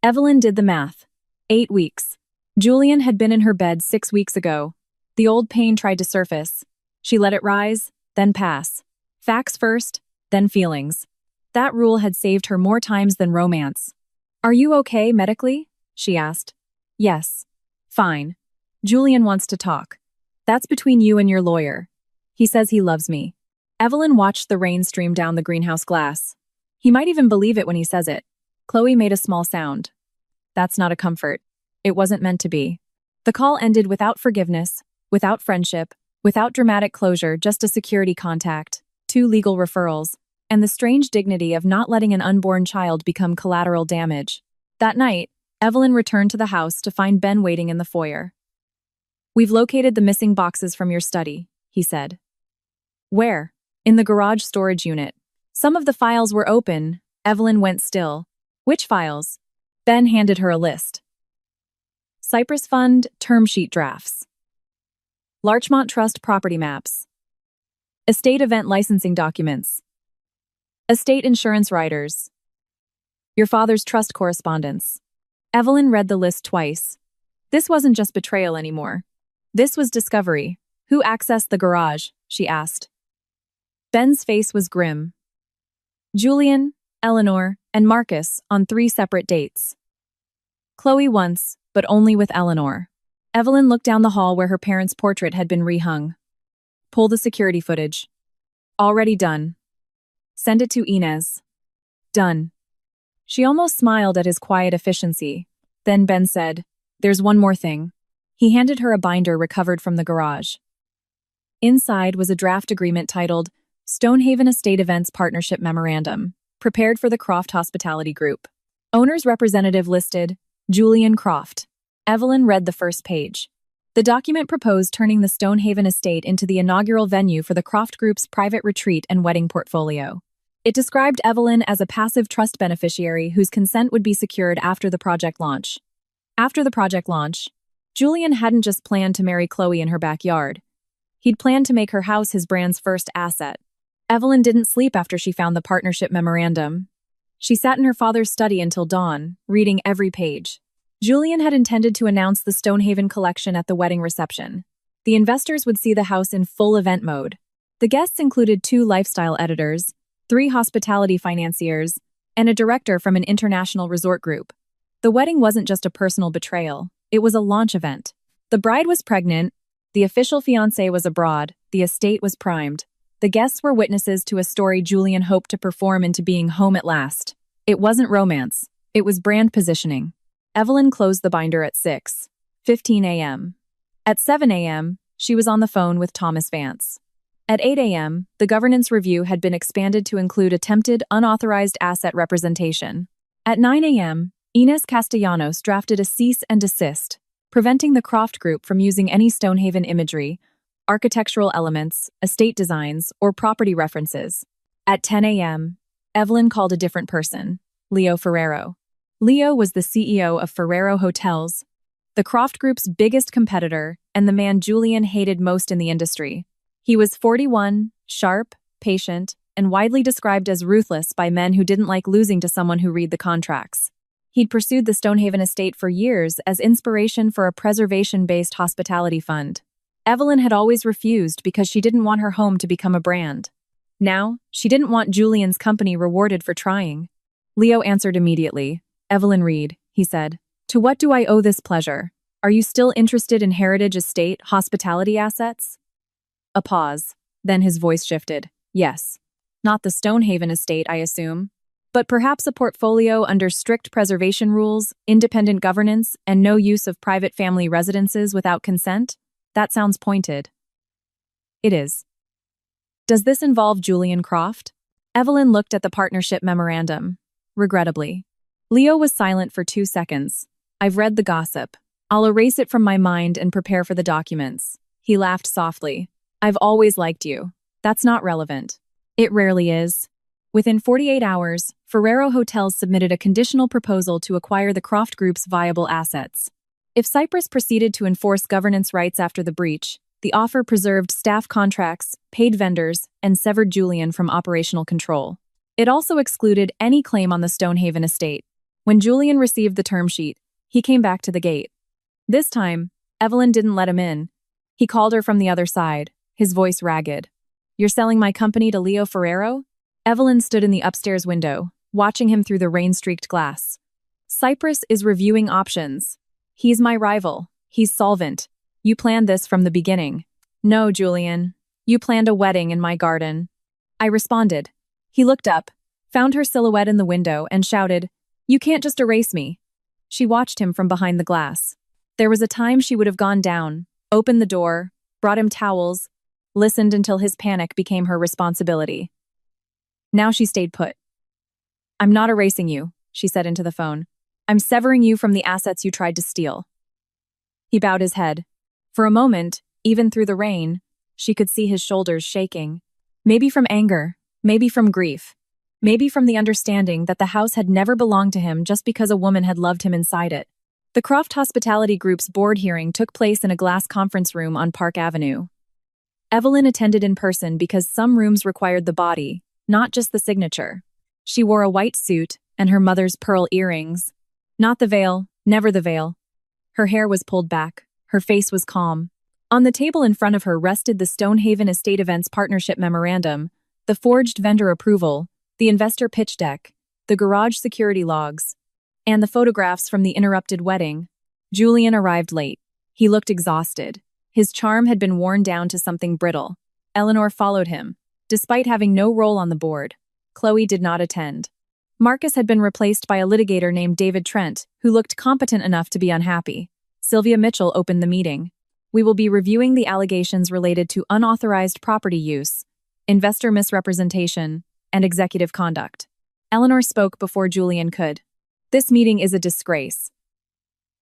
Evelyn did the math. 8 weeks. Julian had been in her bed 6 weeks ago. The old pain tried to surface. She let it rise, then pass. Facts first, then feelings. That rule had saved her more times than romance. Are you okay medically? She asked. Yes. Fine. Julian wants to talk. That's between you and your lawyer. He says he loves me. Evelyn watched the rain stream down the greenhouse glass. He might even believe it when he says it. Chloe made a small sound. That's not a comfort. It wasn't meant to be. The call ended without forgiveness, without friendship, without dramatic closure, just a security contact, 2 legal referrals, and the strange dignity of not letting an unborn child become collateral damage. That night, Evelyn returned to the house to find Ben waiting in the foyer. We've located the missing boxes from your study, he said. Where? In the garage storage unit. Some of the files were open. Evelyn went still. Which files? Ben handed her a list. Cyprus Fund term sheet drafts. Larchmont Trust property maps. Estate event licensing documents. Estate insurance riders. Your father's trust correspondence. Evelyn read the list twice. This wasn't just betrayal anymore. This was discovery. Who accessed the garage? She asked. Ben's face was grim. Julian, Eleanor, and Marcus on 3 separate dates. Chloe once, but only with Eleanor. Evelyn looked down the hall where her parents' portrait had been rehung. Pull the security footage. Already done. Send it to Inez. Done. She almost smiled at his quiet efficiency. Then Ben said, there's one more thing. He handed her a binder recovered from the garage. Inside was a draft agreement titled Stonehaven Estate Events Partnership Memorandum, prepared for the Croft Hospitality Group. Owner's representative listed, Julian Croft. Evelyn read the first page. The document proposed turning the Stonehaven estate into the inaugural venue for the Croft Group's private retreat and wedding portfolio. It described Evelyn as a passive trust beneficiary whose consent would be secured after the project launch. After the project launch, Julian hadn't just planned to marry Chloe in her backyard. He'd planned to make her house his brand's first asset. Evelyn didn't sleep after she found the partnership memorandum. She sat in her father's study until dawn, reading every page. Julian had intended to announce the Stonehaven collection at the wedding reception. The investors would see the house in full event mode. The guests included 2 lifestyle editors, 3 hospitality financiers, and a director from an international resort group. The wedding wasn't just a personal betrayal, it was a launch event. The bride was pregnant, the official fiancé was abroad, the estate was primed. The guests were witnesses to a story Julian hoped to perform into being home at last. It wasn't romance. It was brand positioning. Evelyn closed the binder at 6:15 a.m. At 7 a.m., she was on the phone with Thomas Vance. At 8 a.m., the governance review had been expanded to include attempted unauthorized asset representation. At 9 a.m., Inés Castellanos drafted a cease and desist, preventing the Croft Group from using any Stonehaven imagery, architectural elements, estate designs, or property references. At 10 a.m., Evelyn called a different person, Leo Ferrero. Leo was the CEO of Ferrero Hotels, the Croft Group's biggest competitor and the man Julian hated most in the industry. He was 41, sharp, patient, and widely described as ruthless by men who didn't like losing to someone who read the contracts. He'd pursued the Stonehaven estate for years as inspiration for a preservation-based hospitality fund. Evelyn had always refused because she didn't want her home to become a brand. Now, she didn't want Julian's company rewarded for trying. Leo answered immediately. "Evelyn Reed," he said. "To what do I owe this pleasure? Are you still interested in heritage estate hospitality assets?" A pause. Then his voice shifted. "Yes. Not the Stonehaven estate, I assume. But perhaps a portfolio under strict preservation rules, independent governance, and no use of private family residences without consent? That sounds pointed." "It is." "Does this involve Julian Croft?" Evelyn looked at the partnership memorandum. Regrettably. Leo was silent for 2 seconds. "I've read the gossip. I'll erase it from my mind and prepare for the documents." He laughed softly. "I've always liked you. That's not relevant." "It rarely is." Within 48 hours, Ferrero Hotels submitted a conditional proposal to acquire the Croft Group's viable assets. If Cyprus proceeded to enforce governance rights after the breach, the offer preserved staff contracts, paid vendors, and severed Julian from operational control. It also excluded any claim on the Stonehaven estate. When Julian received the term sheet, he came back to the gate. This time, Evelyn didn't let him in. He called her from the other side, his voice ragged. "You're selling my company to Leo Ferrero?" Evelyn stood in the upstairs window, watching him through the rain-streaked glass. "Cyprus is reviewing options. He's my rival. He's solvent. You planned this from the beginning." "No, Julian. You planned a wedding in my garden." I responded. He looked up, found her silhouette in the window, and shouted, "You can't just erase me." She watched him from behind the glass. There was a time she would have gone down, opened the door, brought him towels, listened until his panic became her responsibility. Now she stayed put. "I'm not erasing you," she said into the phone. "I'm severing you from the assets you tried to steal." He bowed his head. For a moment, even through the rain, she could see his shoulders shaking. Maybe from anger, maybe from grief, maybe from the understanding that the house had never belonged to him just because a woman had loved him inside it. The Croft Hospitality Group's board hearing took place in a glass conference room on Park Avenue. Evelyn attended in person because some rooms required the body, not just the signature. She wore a white suit and her mother's pearl earrings. Not the veil, never the veil. Her hair was pulled back. Her face was calm. On the table in front of her rested the Stonehaven Estate Events Partnership Memorandum, the forged vendor approval, the investor pitch deck, the garage security logs, and the photographs from the interrupted wedding. Julian arrived late. He looked exhausted. His charm had been worn down to something brittle. Eleanor followed him. Despite having no role on the board, Chloe did not attend. Marcus had been replaced by a litigator named David Trent, who looked competent enough to be unhappy. Sylvia Mitchell opened the meeting. "We will be reviewing the allegations related to unauthorized property use, investor misrepresentation, and executive conduct." Eleanor spoke before Julian could. "This meeting is a disgrace.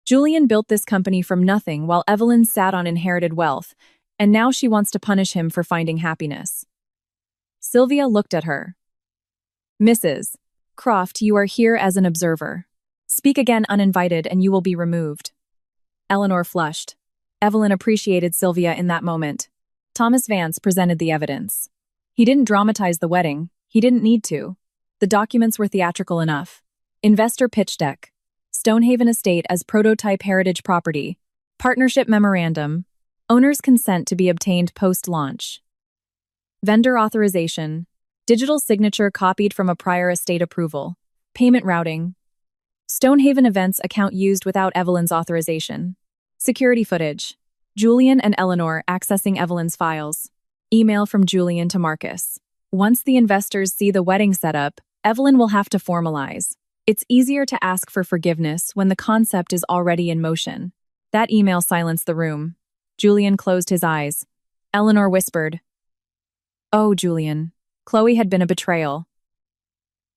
Julian built this company from nothing while Evelyn sat on inherited wealth, and now she wants to punish him for finding happiness." Sylvia looked at her. "Mrs. Croft, you are here as an observer. Speak again uninvited and you will be removed." Eleanor flushed. Evelyn appreciated Sylvia in that moment. Thomas Vance presented the evidence. He didn't dramatize the wedding. He didn't need to. The documents were theatrical enough. Investor pitch deck. Stonehaven Estate as prototype heritage property. Partnership memorandum. Owner's consent to be obtained post-launch. Vendor authorization. Digital signature copied from a prior estate approval. Payment routing. Stonehaven Events account used without Evelyn's authorization. Security footage. Julian and Eleanor accessing Evelyn's files. Email from Julian to Marcus. Once the investors see the wedding setup, Evelyn will have to formalize. It's easier to ask for forgiveness when the concept is already in motion. That email silenced the room. Julian closed his eyes. Eleanor whispered, "Oh, Julian. Chloe had been a betrayal."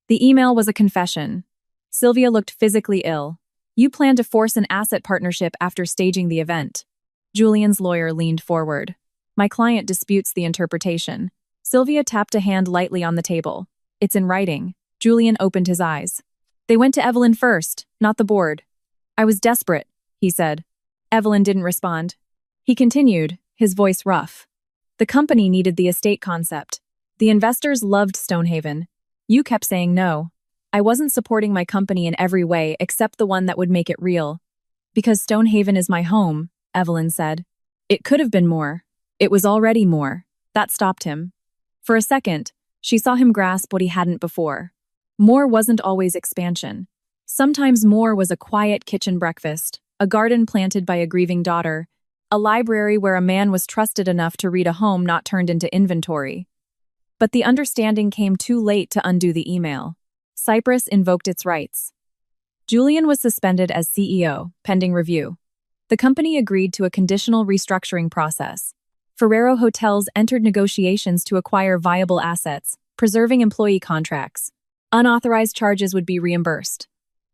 The email was a confession. Sylvia looked physically ill. "You plan to force an asset partnership after staging the event." Julian's lawyer leaned forward. "My client disputes the interpretation." Sylvia tapped a hand lightly on the table. "It's in writing." Julian opened his eyes. "They went to Evelyn first, not the board." "I was desperate," he said. Evelyn didn't respond. He continued, his voice rough. "The company needed the estate concept. The investors loved Stonehaven. You kept saying no. I wasn't supporting my company in every way except the one that would make it real. Because Stonehaven is my home," Evelyn said. "It could have been more. It was already more." That stopped him. For a second, she saw him grasp what he hadn't before. More wasn't always expansion. Sometimes more was a quiet kitchen breakfast, a garden planted by a grieving daughter, a library where a man was trusted enough to read a home not turned into inventory. But the understanding came too late to undo the email. Cyprus invoked its rights. Julian was suspended as CEO, pending review. The company agreed to a conditional restructuring process. Ferrero Hotels entered negotiations to acquire viable assets, preserving employee contracts. Unauthorized charges would be reimbursed.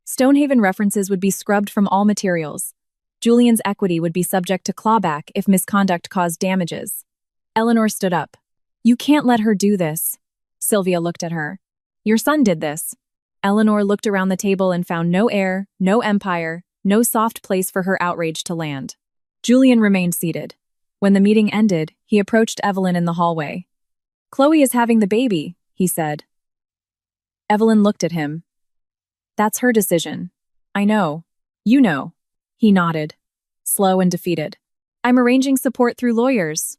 Stonehaven references would be scrubbed from all materials. Julian's equity would be subject to clawback if misconduct caused damages. Eleanor stood up. "You can't let her do this." Sylvia looked at her. "Your son did this." Eleanor looked around the table and found no heir, no empire, no soft place for her outrage to land. Julian remained seated. When the meeting ended, he approached Evelyn in the hallway. "Chloe is having the baby," he said. Evelyn looked at him. "That's her decision." "I know. You know." He nodded, slow and defeated. "I'm arranging support through lawyers."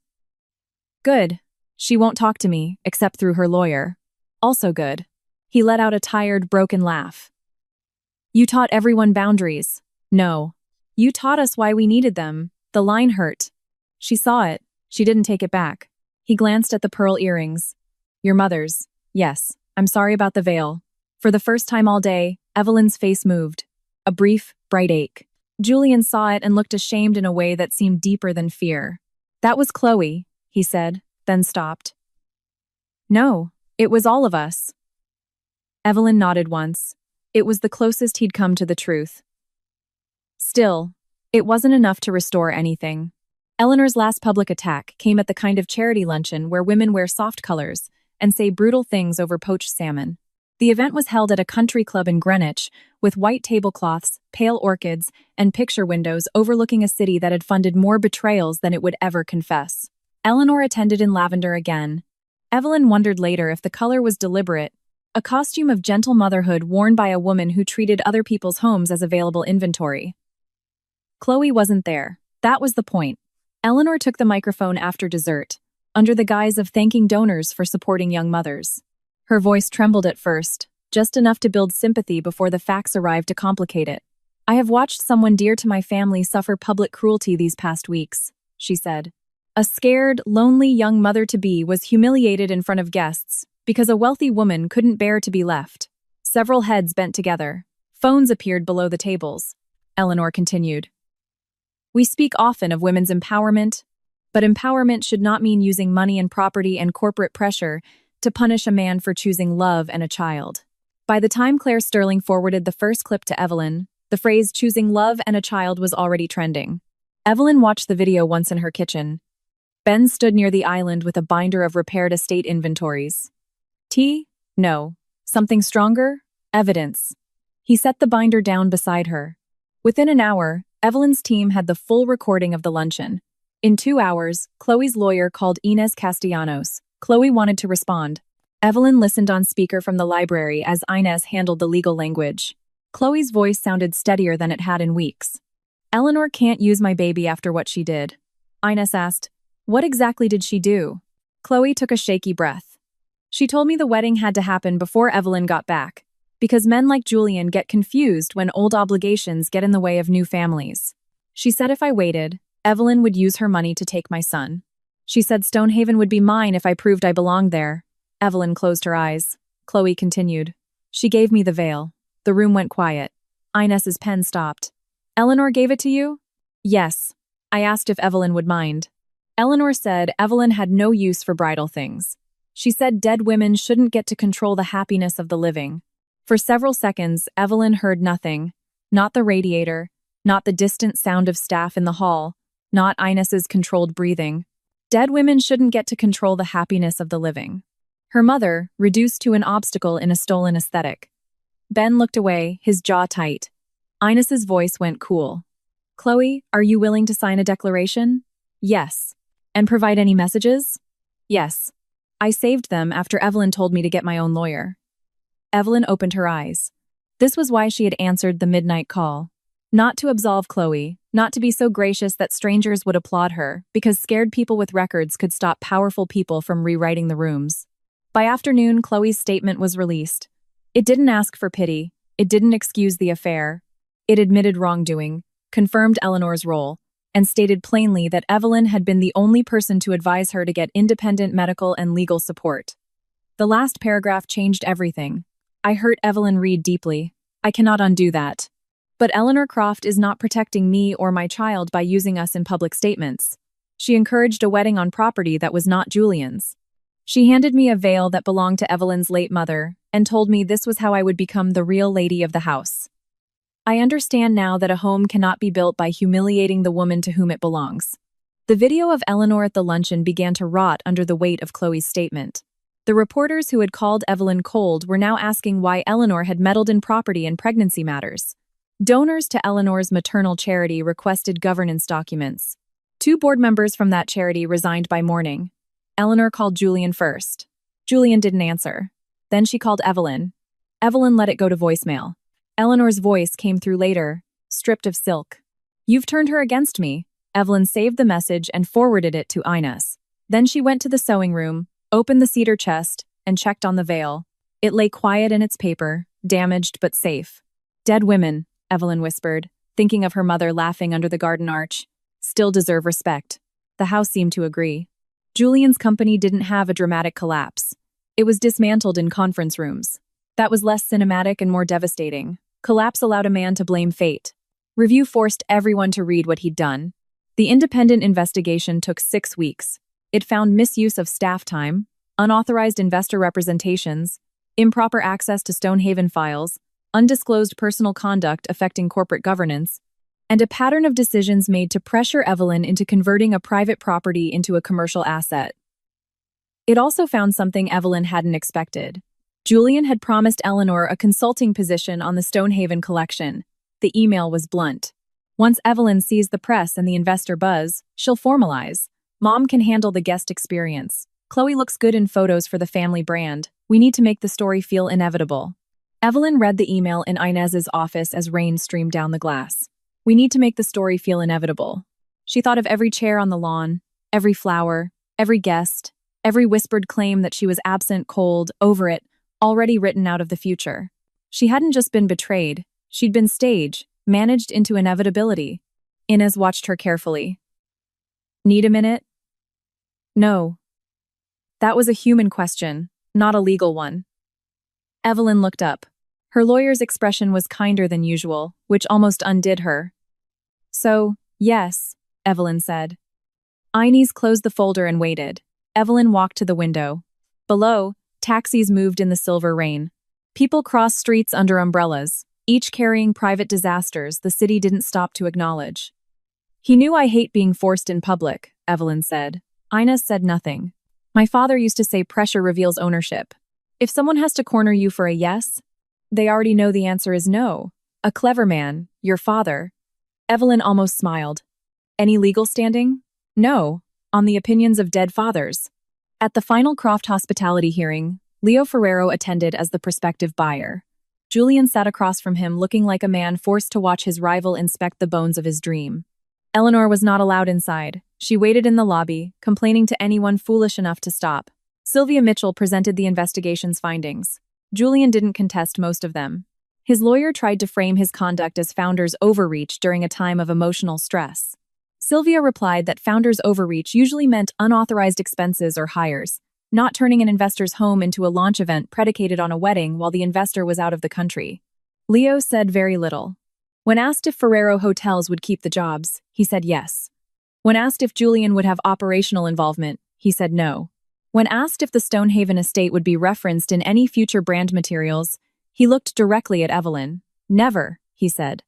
"Good. She won't talk to me, except through her lawyer." "Also good." He let out a tired, broken laugh. "You taught everyone boundaries." "No. You taught us why we needed them." The line hurt. She saw it. She didn't take it back. He glanced at the pearl earrings. "Your mother's." "Yes. I'm sorry about the veil." For the first time all day, Evelyn's face moved. A brief, bright ache. Julian saw it and looked ashamed in a way that seemed deeper than fear. "That was Chloe," he said, then stopped. "No, it was all of us." Evelyn nodded once. It was the closest he'd come to the truth. Still, it wasn't enough to restore anything. Eleanor's last public attack came at the kind of charity luncheon where women wear soft colors and say brutal things over poached salmon. The event was held at a country club in Greenwich, with white tablecloths, pale orchids, and picture windows overlooking a city that had funded more betrayals than it would ever confess. Eleanor attended in lavender again. Evelyn wondered later if the color was deliberate, a costume of gentle motherhood worn by a woman who treated other people's homes as available inventory. Chloe wasn't there. That was the point. Eleanor took the microphone after dessert, under the guise of thanking donors for supporting young mothers. Her voice trembled at first, just enough to build sympathy before the facts arrived to complicate it. "I have watched someone dear to my family suffer public cruelty these past weeks," she said. A scared, lonely young mother-to-be was humiliated in front of guests because a wealthy woman couldn't bear to be left. Several heads bent together. Phones appeared below the tables. Eleanor continued. "We speak often of women's empowerment, but empowerment should not mean using money and property and corporate pressure to punish a man for choosing love and a child." By the time Claire Sterling forwarded the first clip to Evelyn, the phrase "choosing love and a child" was already trending. Evelyn watched the video once in her kitchen. Ben stood near the island with a binder of repaired estate inventories. Tea? No. Something stronger? Evidence. He set the binder down beside her. Within an hour, Evelyn's team had the full recording of the luncheon. In 2 hours, Chloe's lawyer called Inez Castellanos. Chloe wanted to respond. Evelyn listened on speaker from the library as Inez handled the legal language. Chloe's voice sounded steadier than it had in weeks. "Eleanor can't use my baby after what she did." Inez asked, "What exactly did she do?" Chloe took a shaky breath. "She told me the wedding had to happen before Evelyn got back, because men like Julian get confused when old obligations get in the way of new families. She said if I waited, Evelyn would use her money to take my son." She said Stonehaven would be mine if I proved I belonged there. Evelyn closed her eyes. Chloe continued. She gave me the veil. The room went quiet. Inez's pen stopped. Eleanor gave it to you? Yes. I asked if Evelyn would mind. Eleanor said Evelyn had no use for bridal things. She said dead women shouldn't get to control the happiness of the living. For several seconds, Evelyn heard nothing. Not the radiator, not the distant sound of staff in the hall, not Inez's controlled breathing. Dead women shouldn't get to control the happiness of the living. Her mother, reduced to an obstacle in a stolen aesthetic. Ben looked away, his jaw tight. Inez's voice went cool. Chloe, are you willing to sign a declaration? Yes. And provide any messages? Yes. I saved them after Evelyn told me to get my own lawyer. Evelyn opened her eyes. This was why she had answered the midnight call. Not to absolve Chloe, not to be so gracious that strangers would applaud her, because scared people with records could stop powerful people from rewriting the rooms. By afternoon, Chloe's statement was released. It didn't ask for pity. It didn't excuse the affair. It admitted wrongdoing, confirmed Eleanor's role, and stated plainly that Evelyn had been the only person to advise her to get independent medical and legal support. The last paragraph changed everything. I hurt Evelyn Reed deeply. I cannot undo that. But Eleanor Croft is not protecting me or my child by using us in public statements. She encouraged a wedding on property that was not Julian's. She handed me a veil that belonged to Evelyn's late mother and told me this was how I would become the real lady of the house. I understand now that a home cannot be built by humiliating the woman to whom it belongs. The video of Eleanor at the luncheon began to rot under the weight of Chloe's statement. The reporters who had called Evelyn cold were now asking why Eleanor had meddled in property and pregnancy matters. Donors to Eleanor's maternal charity requested governance documents. 2 board members from that charity resigned by morning. Eleanor called Julian first. Julian didn't answer. Then she called Evelyn. Evelyn let it go to voicemail. Eleanor's voice came through later, stripped of silk. You've turned her against me. Evelyn saved the message and forwarded it to Inez. Then she went to the sewing room, opened the cedar chest, and checked on the veil. It lay quiet in its paper, damaged but safe. Dead women, Evelyn whispered, thinking of her mother laughing under the garden arch, still deserve respect. The house seemed to agree. Julian's company didn't have a dramatic collapse. It was dismantled in conference rooms. That was less cinematic and more devastating. Collapse allowed a man to blame fate. Review forced everyone to read what he'd done. The independent investigation took 6 weeks. It found misuse of staff time, unauthorized investor representations, improper access to Stonehaven files, undisclosed personal conduct affecting corporate governance, and a pattern of decisions made to pressure Evelyn into converting a private property into a commercial asset. It also found something Evelyn hadn't expected. Julian had promised Eleanor a consulting position on the Stonehaven collection. The email was blunt. Once Evelyn sees the press and the investor buzz, she'll formalize. Mom can handle the guest experience. Chloe looks good in photos for the family brand. We need to make the story feel inevitable. Evelyn read the email in Inez's office as rain streamed down the glass. We need to make the story feel inevitable. She thought of every chair on the lawn, every flower, every guest, every whispered claim that she was absent, cold, over it, already written out of the future. She hadn't just been betrayed, she'd been staged, managed into inevitability. Inez watched her carefully. Need a minute? No. That was a human question, not a legal one. Evelyn looked up. Her lawyer's expression was kinder than usual, which almost undid her. So, yes, Evelyn said. Inez closed the folder and waited. Evelyn walked to the window. Below, taxis moved in the silver rain. People crossed streets under umbrellas, each carrying private disasters the city didn't stop to acknowledge. He knew I hate being forced in public, Evelyn said. Inez said nothing. My father used to say pressure reveals ownership. If someone has to corner you for a yes, they already know the answer is no. A clever man, your father. Evelyn almost smiled. Any legal standing? No, on the opinions of dead fathers. At the final Croft hospitality hearing, Leo Ferrero attended as the prospective buyer. Julian sat across from him looking like a man forced to watch his rival inspect the bones of his dream. Eleanor was not allowed inside. She waited in the lobby, complaining to anyone foolish enough to stop. Sylvia Mitchell presented the investigation's findings. Julian didn't contest most of them. His lawyer tried to frame his conduct as founder's overreach during a time of emotional stress. Sylvia replied that founders' overreach usually meant unauthorized expenses or hires, not turning an investor's home into a launch event predicated on a wedding while the investor was out of the country. Leo said very little. When asked if Ferrero Hotels would keep the jobs, he said yes. When asked if Julian would have operational involvement, he said no. When asked if the Stonehaven estate would be referenced in any future brand materials, he looked directly at Evelyn. Never, he said.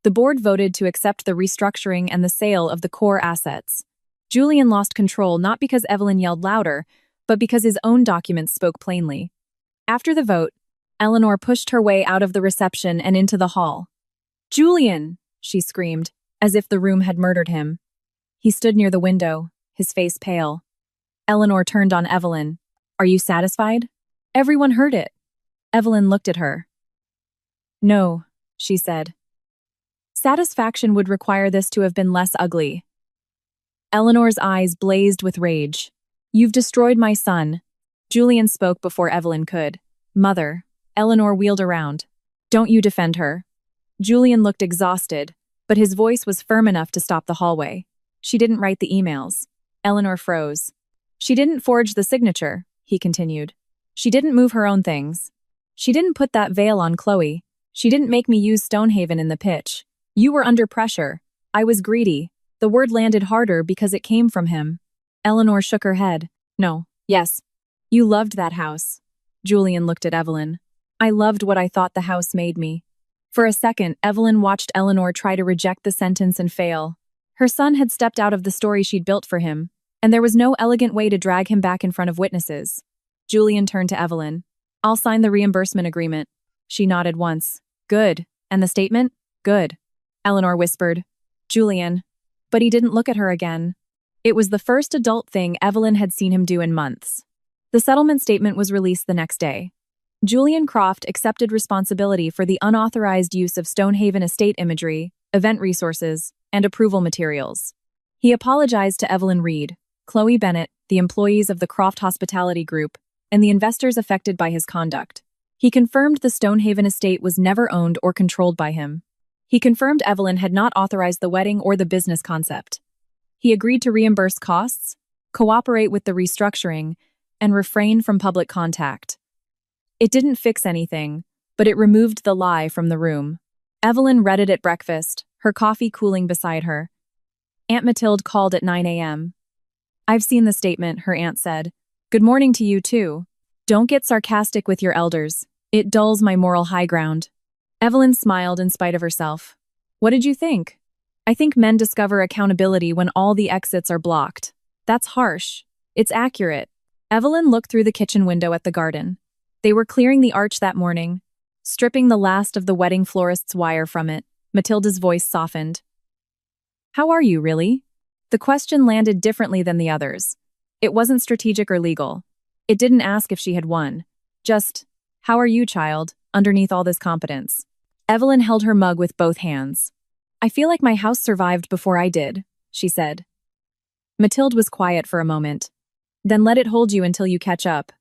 The board voted to accept the restructuring and the sale of the core assets. Julian lost control not because Evelyn yelled louder, but because his own documents spoke plainly. After the vote, Eleanor pushed her way out of the reception and into the hall. "Julian!" she screamed, as if the room had murdered him. He stood near the window, his face pale. Eleanor turned on Evelyn. "Are you satisfied?" Everyone heard it. Evelyn looked at her. "No," she said. "Satisfaction would require this to have been less ugly." Eleanor's eyes blazed with rage. "You've destroyed my son." Julian spoke before Evelyn could. "Mother." Eleanor wheeled around. "Don't you defend her." Julian looked exhausted, but his voice was firm enough to stop the hallway. "She didn't write the emails." Eleanor froze. "She didn't forge the signature," he continued. "She didn't move her own things. She didn't put that veil on Chloe. She didn't make me use Stonehaven in the pitch. You were under pressure. I was greedy. The word landed harder because it came from him." Eleanor shook her head. "No. Yes. You loved that house." Julian looked at Evelyn. "I loved what I thought the house made me." For a second, Evelyn watched Eleanor try to reject the sentence and fail. Her son had stepped out of the story she'd built for him, and there was no elegant way to drag him back in front of witnesses. Julian turned to Evelyn. "I'll sign the reimbursement agreement." She nodded once. "Good. And the statement?" "Good." Eleanor whispered. "Julian." But he didn't look at her again. It was the first adult thing Evelyn had seen him do in months. The settlement statement was released the next day. Julian Croft accepted responsibility for the unauthorized use of Stonehaven estate imagery, event resources, and approval materials. He apologized to Evelyn Reed, Chloe Bennett, the employees of the Croft Hospitality Group, and the investors affected by his conduct. He confirmed the Stonehaven estate was never owned or controlled by him. He confirmed Evelyn had not authorized the wedding or the business concept. He agreed to reimburse costs, cooperate with the restructuring, and refrain from public contact. It didn't fix anything, but it removed the lie from the room. Evelyn read it at breakfast, her coffee cooling beside her. Aunt Mathilde called at 9 a.m. "I've seen the statement," her aunt said. "Good morning to you, too. Don't get sarcastic with your elders. It dulls my moral high ground." Evelyn smiled in spite of herself. "What did you think?" "I think men discover accountability when all the exits are blocked. That's harsh. It's accurate." Evelyn looked through the kitchen window at the garden. They were clearing the arch that morning, stripping the last of the wedding florist's wire from it. Matilda's voice softened. "How are you, really?" The question landed differently than the others. It wasn't strategic or legal. It didn't ask if she had won. Just, "How are you, child?" underneath all this competence. Evelyn held her mug with both hands. "I feel like my house survived before I did," she said. Mathilde was quiet for a moment. "Then let it hold you until you catch up."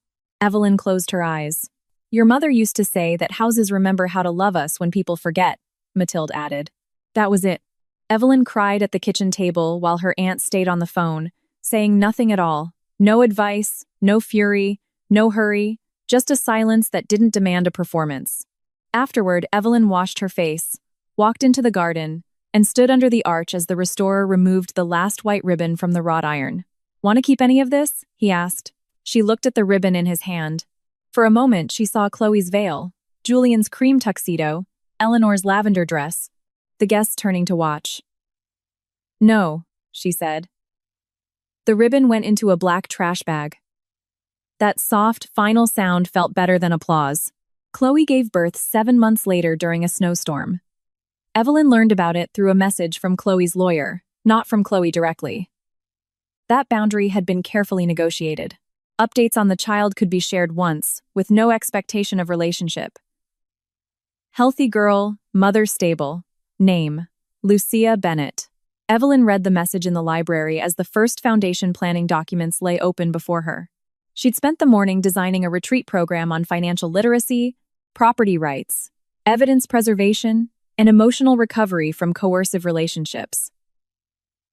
Evelyn closed her eyes. "Your mother used to say that houses remember how to love us when people forget," Mathilde added. That was it. Evelyn cried at the kitchen table while her aunt stayed on the phone, saying nothing at all. No advice, no fury, no hurry, just a silence that didn't demand a performance. Afterward, Evelyn washed her face, walked into the garden, and stood under the arch as the restorer removed the last white ribbon from the wrought iron. "Want to keep any of this?" he asked. She looked at the ribbon in his hand. For a moment, she saw Chloe's veil, Julian's cream tuxedo, Eleanor's lavender dress, the guests turning to watch. "No," she said. The ribbon went into a black trash bag. That soft, final sound felt better than applause. Chloe gave birth 7 months later during a snowstorm. Evelyn learned about it through a message from Chloe's lawyer, not from Chloe directly. That boundary had been carefully negotiated. Updates on the child could be shared once, with no expectation of relationship. Healthy girl, mother stable. Name: Lucia Bennett. Evelyn read the message in the library as the first foundation planning documents lay open before her. She'd spent the morning designing a retreat program on financial literacy, property rights, evidence preservation, and emotional recovery from coercive relationships.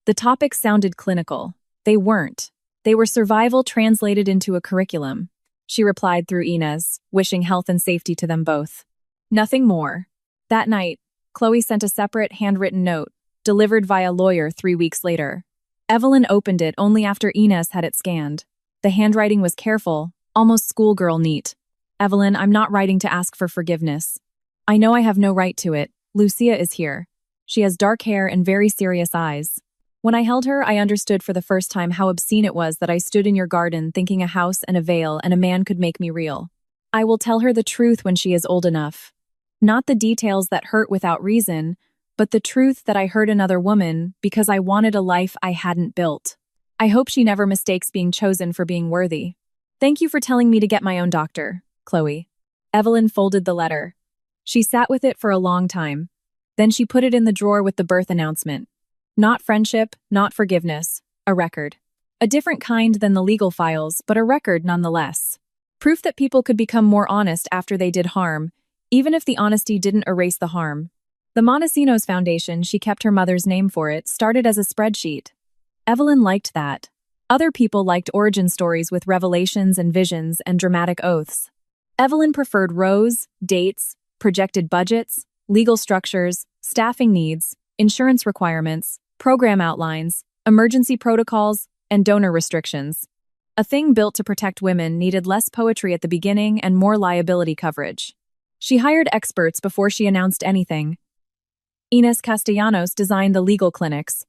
The topics sounded clinical. They weren't. They were survival translated into a curriculum. She replied through Inez, wishing health and safety to them both. Nothing more. That night, Chloe sent a separate handwritten note, delivered via lawyer 3 weeks later. Evelyn opened it only after Inez had it scanned. The handwriting was careful, almost schoolgirl neat. Evelyn, I'm not writing to ask for forgiveness. I know I have no right to it. Lucia is here. She has dark hair and very serious eyes. When I held her, I understood for the first time how obscene it was that I stood in your garden thinking a house and a veil and a man could make me real. I will tell her the truth when she is old enough. Not the details that hurt without reason, but the truth that I hurt another woman because I wanted a life I hadn't built. I hope she never mistakes being chosen for being worthy. Thank you for telling me to get my own doctor, Chloe. Evelyn folded the letter. She sat with it for a long time. Then she put it in the drawer with the birth announcement. Not friendship, not forgiveness, a record. A different kind than the legal files, but a record nonetheless. Proof that people could become more honest after they did harm, even if the honesty didn't erase the harm. The Montesinos Foundation, she kept her mother's name for it, started as a spreadsheet. Evelyn liked that. Other people liked origin stories with revelations and visions and dramatic oaths. Evelyn preferred rows, dates, projected budgets, legal structures, staffing needs, insurance requirements, program outlines, emergency protocols, and donor restrictions. A thing built to protect women needed less poetry at the beginning and more liability coverage. She hired experts before she announced anything. Inés Castellanos designed the legal clinics.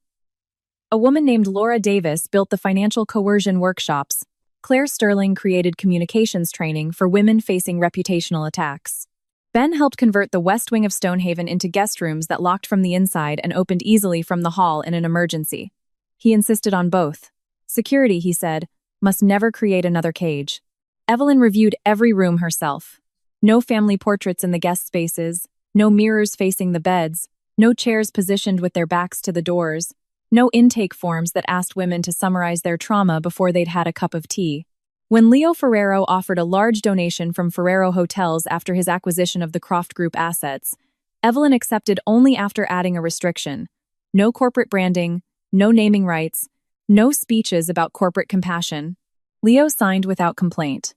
A woman named Laura Davis built the financial coercion workshops. Claire Sterling created communications training for women facing reputational attacks. Ben helped convert the west wing of Stonehaven into guest rooms that locked from the inside and opened easily from the hall in an emergency. He insisted on both. Security, he said, must never create another cage. Evelyn reviewed every room herself. No family portraits in the guest spaces, no mirrors facing the beds, no chairs positioned with their backs to the doors, no intake forms that asked women to summarize their trauma before they'd had a cup of tea. When Leo Ferrero offered a large donation from Ferrero Hotels after his acquisition of the Croft Group assets, Evelyn accepted only after adding a restriction. No corporate branding, no naming rights, no speeches about corporate compassion. Leo signed without complaint.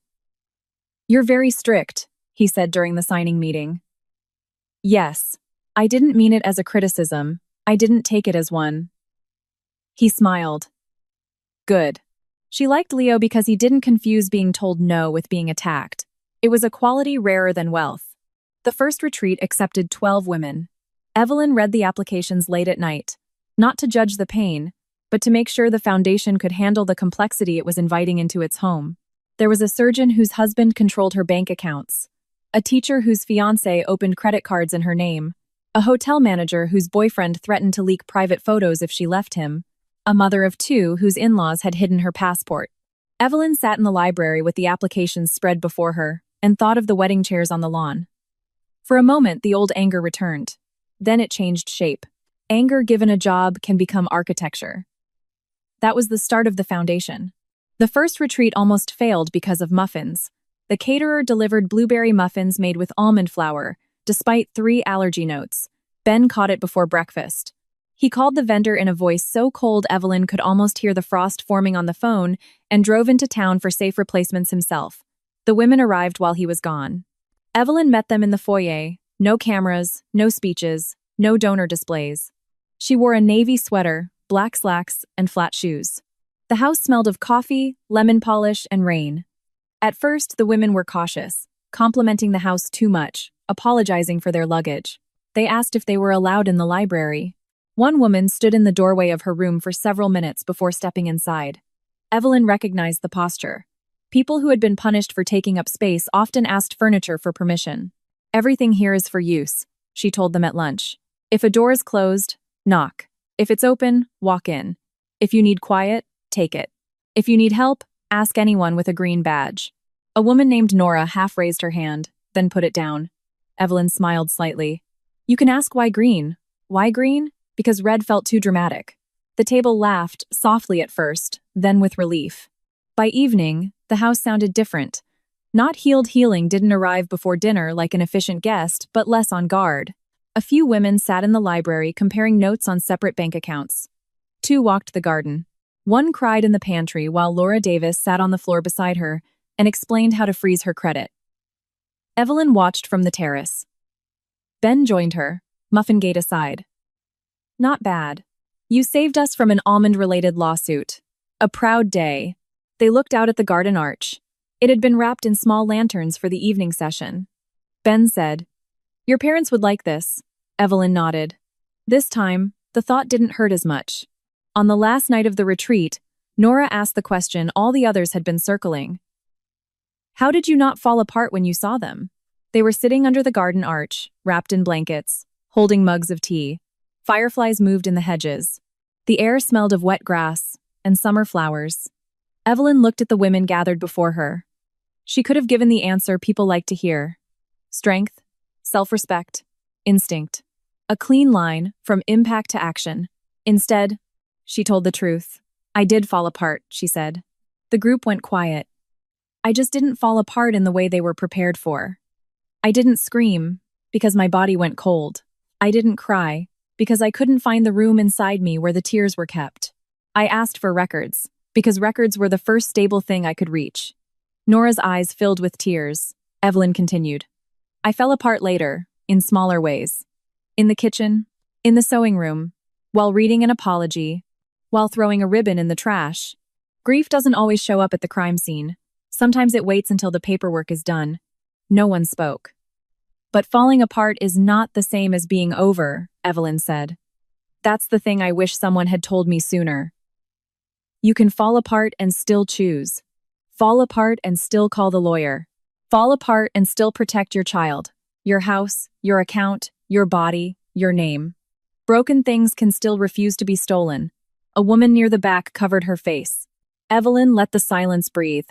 "You're very strict," he said during the signing meeting. "Yes. I didn't mean it as a criticism. I didn't take it as one." He smiled. Good. She liked Leo because he didn't confuse being told no with being attacked. It was a quality rarer than wealth. The first retreat accepted 12 women. Evelyn read the applications late at night, not to judge the pain, but to make sure the foundation could handle the complexity it was inviting into its home. There was a surgeon whose husband controlled her bank accounts, a teacher whose fiancé opened credit cards in her name, a hotel manager whose boyfriend threatened to leak private photos if she left him, a mother of two whose in-laws had hidden her passport. Evelyn sat in the library with the applications spread before her and thought of the wedding chairs on the lawn. For a moment, the old anger returned. Then it changed shape. Anger given a job can become architecture. That was the start of the foundation. The first retreat almost failed because of muffins. The caterer delivered blueberry muffins made with almond flour, despite 3 allergy notes. Ben caught it before breakfast. He called the vendor in a voice so cold Evelyn could almost hear the frost forming on the phone and drove into town for safe replacements himself. The women arrived while he was gone. Evelyn met them in the foyer. No cameras, no speeches, no donor displays. She wore a navy sweater, black slacks, and flat shoes. The house smelled of coffee, lemon polish, and rain. At first, the women were cautious, complimenting the house too much, apologizing for their luggage. They asked if they were allowed in the library. One woman stood in the doorway of her room for several minutes before stepping inside. Evelyn recognized the posture. People who had been punished for taking up space often asked furniture for permission. "Everything here is for use," she told them at lunch. "If a door is closed, knock. If it's open, walk in. If you need quiet, take it. If you need help, ask anyone with a green badge." A woman named Nora half raised her hand, then put it down. Evelyn smiled slightly. "You can ask why green. Why green? Because red felt too dramatic." The table laughed, softly at first, then with relief. By evening, the house sounded different. Not healed healing didn't arrive before dinner like an efficient guest, but less on guard. A few women sat in the library comparing notes on separate bank accounts. Two walked the garden. One cried in the pantry while Laura Davis sat on the floor beside her and explained how to freeze her credit. Evelyn watched from the terrace. Ben joined her, Muffingate aside. Not bad. You saved us from an almond-related lawsuit. A proud day. They looked out at the garden arch. It had been wrapped in small lanterns for the evening session. Ben said, "Your parents would like this." Evelyn nodded. This time, the thought didn't hurt as much. On the last night of the retreat, Nora asked the question all the others had been circling. How did you not fall apart when you saw them? They were sitting under the garden arch, wrapped in blankets, holding mugs of tea. Fireflies moved in the hedges. The air smelled of wet grass and summer flowers. Evelyn looked at the women gathered before her. She could have given the answer people like to hear. Strength, self-respect, instinct. A clean line from impact to action. Instead, she told the truth. I did fall apart, she said. The group went quiet. I just didn't fall apart in the way they were prepared for. I didn't scream because my body went cold. I didn't cry because I couldn't find the room inside me where the tears were kept. I asked for records because records were the first stable thing I could reach. Nora's eyes filled with tears. Evelyn continued. I fell apart later, in smaller ways. In the kitchen, in the sewing room, while reading an apology, while throwing a ribbon in the trash. Grief doesn't always show up at the crime scene. Sometimes it waits until the paperwork is done. No one spoke. But falling apart is not the same as being over, Evelyn said. That's the thing I wish someone had told me sooner. You can fall apart and still choose. Fall apart and still call the lawyer. Fall apart and still protect your child, your house, your account, your body, your name. Broken things can still refuse to be stolen. A woman near the back covered her face. Evelyn let the silence breathe.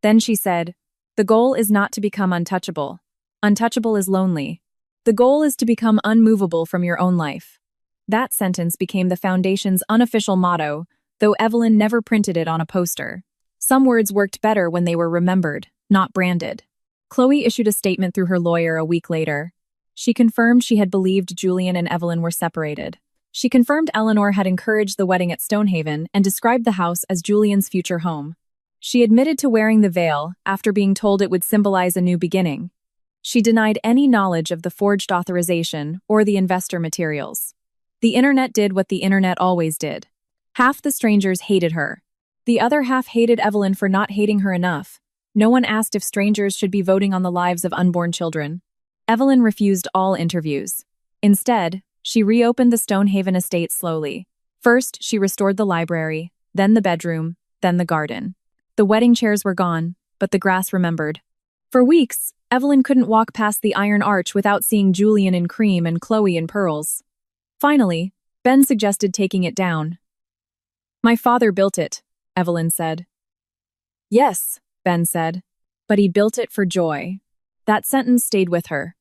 Then she said, the goal is not to become untouchable. Untouchable is lonely. The goal is to become unmovable from your own life. That sentence became the Foundation's unofficial motto, though Evelyn never printed it on a poster. Some words worked better when they were remembered, not branded. Chloe issued a statement through her lawyer a week later. She confirmed she had believed Julian and Evelyn were separated. She confirmed Eleanor had encouraged the wedding at Stonehaven and described the house as Julian's future home. She admitted to wearing the veil after being told it would symbolize a new beginning. She denied any knowledge of the forged authorization or the investor materials. The internet did what the internet always did. Half the strangers hated her. The other half hated Evelyn for not hating her enough. No one asked if strangers should be voting on the lives of unborn children. Evelyn refused all interviews. Instead, she reopened the Stonehaven estate slowly. First, she restored the library, then the bedroom, then the garden. The wedding chairs were gone, but the grass remembered. For weeks, Evelyn couldn't walk past the iron arch without seeing Julian in cream and Chloe in pearls. Finally, Ben suggested taking it down. My father built it, Evelyn said. Yes, Ben said, but he built it for joy. That sentence stayed with her.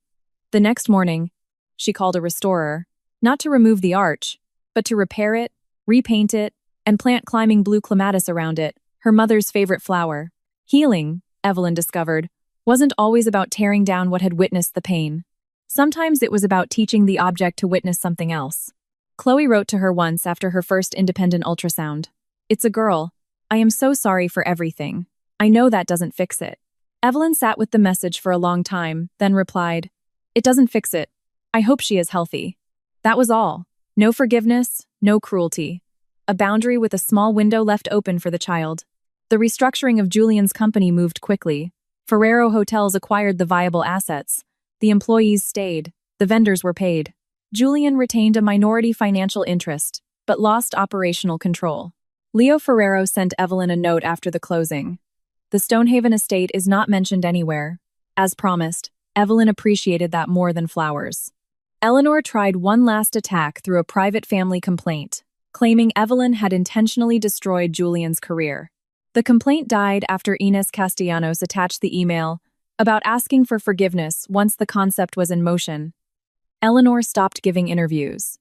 The next morning, she called a restorer, not to remove the arch, but to repair it, repaint it, and plant climbing blue clematis around it, her mother's favorite flower. Healing, Evelyn discovered, wasn't always about tearing down what had witnessed the pain. Sometimes it was about teaching the object to witness something else. Chloe wrote to her once after her first independent ultrasound. It's a girl. I am so sorry for everything. I know that doesn't fix it. Evelyn sat with the message for a long time, then replied, It doesn't fix it. I hope she is healthy. That was all. No forgiveness, no cruelty. A boundary with a small window left open for the child. The restructuring of Julian's company moved quickly. Ferrero Hotels acquired the viable assets. The employees stayed. The vendors were paid. Julian retained a minority financial interest, but lost operational control. Leo Ferrero sent Evelyn a note after the closing. The Stonehaven estate is not mentioned anywhere. As promised, Evelyn appreciated that more than flowers. Eleanor tried one last attack through a private family complaint, claiming Evelyn had intentionally destroyed Julian's career. The complaint died after Inés Castellanos attached the email about asking for forgiveness once the concept was in motion. Eleanor stopped giving interviews.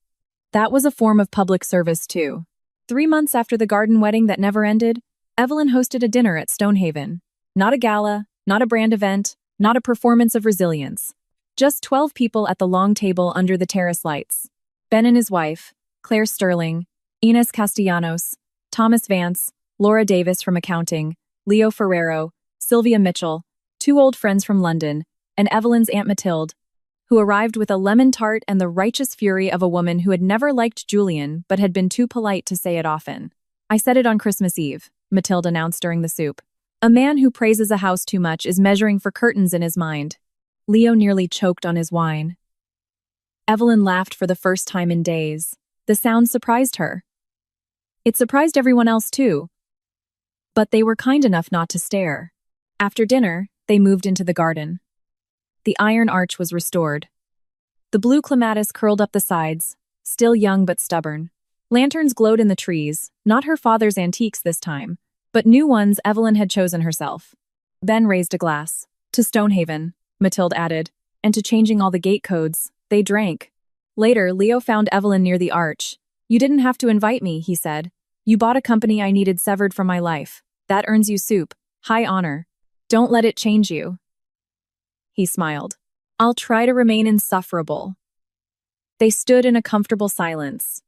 That was a form of public service, too. 3 months after the garden wedding that never ended, Evelyn hosted a dinner at Stonehaven. Not a gala, not a brand event, not a performance of resilience. Just 12 people at the long table under the terrace lights. Ben and his wife, Claire Sterling, Ines Castellanos, Thomas Vance, Laura Davis from accounting, Leo Ferrero, Sylvia Mitchell, two old friends from London, and Evelyn's Aunt Mathilde, who arrived with a lemon tart and the righteous fury of a woman who had never liked Julian but had been too polite to say it often. I said it on Christmas Eve, Mathilde announced during the soup. A man who praises a house too much is measuring for curtains in his mind. Leo nearly choked on his wine. Evelyn laughed for the first time in days. The sound surprised her. It surprised everyone else too. But they were kind enough not to stare. After dinner, they moved into the garden. The iron arch was restored. The blue clematis curled up the sides, still young but stubborn. Lanterns glowed in the trees, not her father's antiques this time, but new ones Evelyn had chosen herself. Ben raised a glass. To Stonehaven, Mathilde added, and to changing all the gate codes. They drank. Later, Leo found Evelyn near the arch. You didn't have to invite me, he said. You bought a company I needed severed from my life. That earns you soup. High honor. Don't let it change you. He smiled. I'll try to remain insufferable. They stood in a comfortable silence.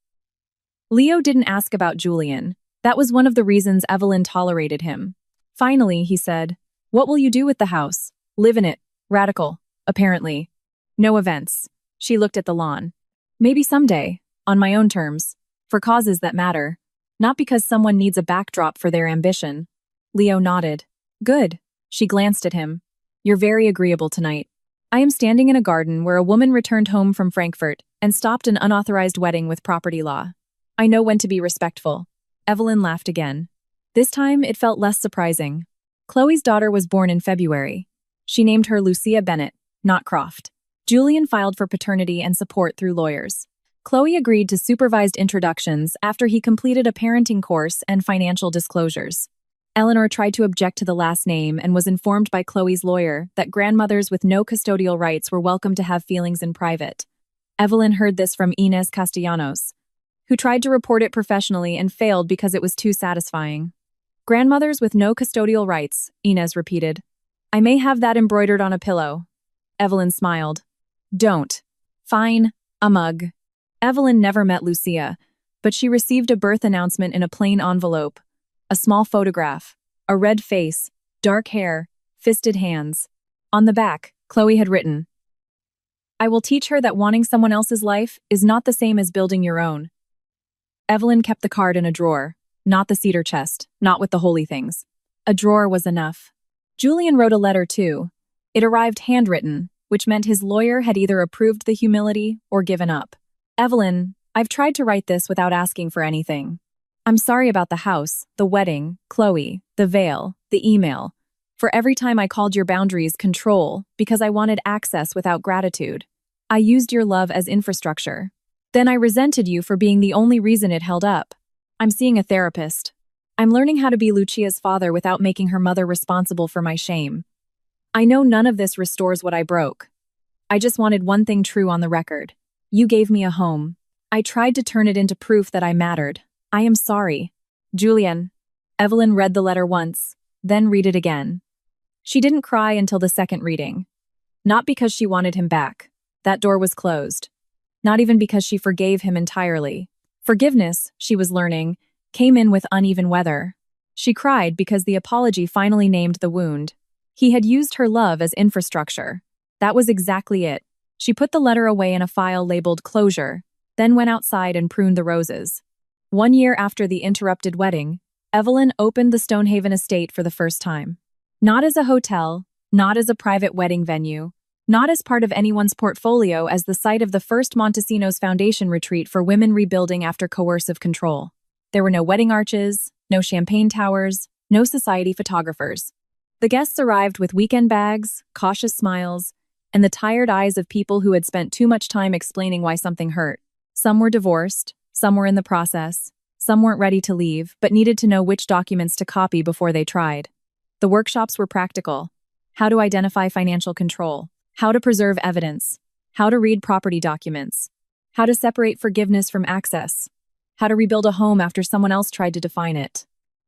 Leo didn't ask about Julian. That was one of the reasons Evelyn tolerated him. Finally, he said, what will you do with the house? Live in it. Radical, apparently. No events. She looked at the lawn. Maybe someday, on my own terms, for causes that matter, not because someone needs a backdrop for their ambition. Leo nodded. Good. She glanced at him. You're very agreeable tonight. I am standing in a garden where a woman returned home from Frankfurt and stopped an unauthorized wedding with property law. I know when to be respectful. Evelyn laughed again. This time it felt less surprising. Chloe's daughter was born in February. She named her Lucia Bennett, not Croft. Julian filed for paternity and support through lawyers. Chloe agreed to supervised introductions after he completed a parenting course and financial disclosures. Eleanor tried to object to the last name and was informed by Chloe's lawyer that grandmothers with no custodial rights were welcome to have feelings in private. Evelyn heard this from Ines Castellanos, who tried to report it professionally and failed because it was too satisfying. Grandmothers with no custodial rights, Ines repeated. I may have that embroidered on a pillow. Evelyn smiled. Don't. Fine, a mug. Evelyn never met Lucia, but she received a birth announcement in a plain envelope. A small photograph, a red face, dark hair, fisted hands. On the back, Chloe had written, I will teach her that wanting someone else's life is not the same as building your own. Evelyn kept the card in a drawer, not the cedar chest, not with the holy things. A drawer was enough. Julian wrote a letter too. It arrived handwritten, which meant his lawyer had either approved the humility or given up. Evelyn, I've tried to write this without asking for anything. I'm sorry about the house, the wedding, Chloe, the veil, the email. For every time I called your boundaries control because I wanted access without gratitude. I used your love as infrastructure. Then I resented you for being the only reason it held up. I'm seeing a therapist. I'm learning how to be Lucia's father without making her mother responsible for my shame. I know none of this restores what I broke. I just wanted one thing true on the record. You gave me a home. I tried to turn it into proof that I mattered. I am sorry. Julian. Evelyn read the letter once, then read it again. She didn't cry until the second reading. Not because she wanted him back. That door was closed. Not even because she forgave him entirely. Forgiveness, she was learning, came in with uneven weather. She cried because the apology finally named the wound. He had used her love as infrastructure. That was exactly it. She put the letter away in a file labeled closure, then went outside and pruned the roses. 1 year after the interrupted wedding, Evelyn opened the Stonehaven estate for the first time. Not as a hotel, not as a private wedding venue, not as part of anyone's portfolio as the site of the first Montesinos Foundation retreat for women rebuilding after coercive control. There were no wedding arches, no champagne towers, no society photographers. The guests arrived with weekend bags, cautious smiles, and the tired eyes of people who had spent too much time explaining why something hurt. Some were divorced, some were in the process, some weren't ready to leave but needed to know which documents to copy before they tried. The workshops were practical. How to identify financial control, how to preserve evidence, how to read property documents, how to separate forgiveness from access, how to rebuild a home after someone else tried to define it.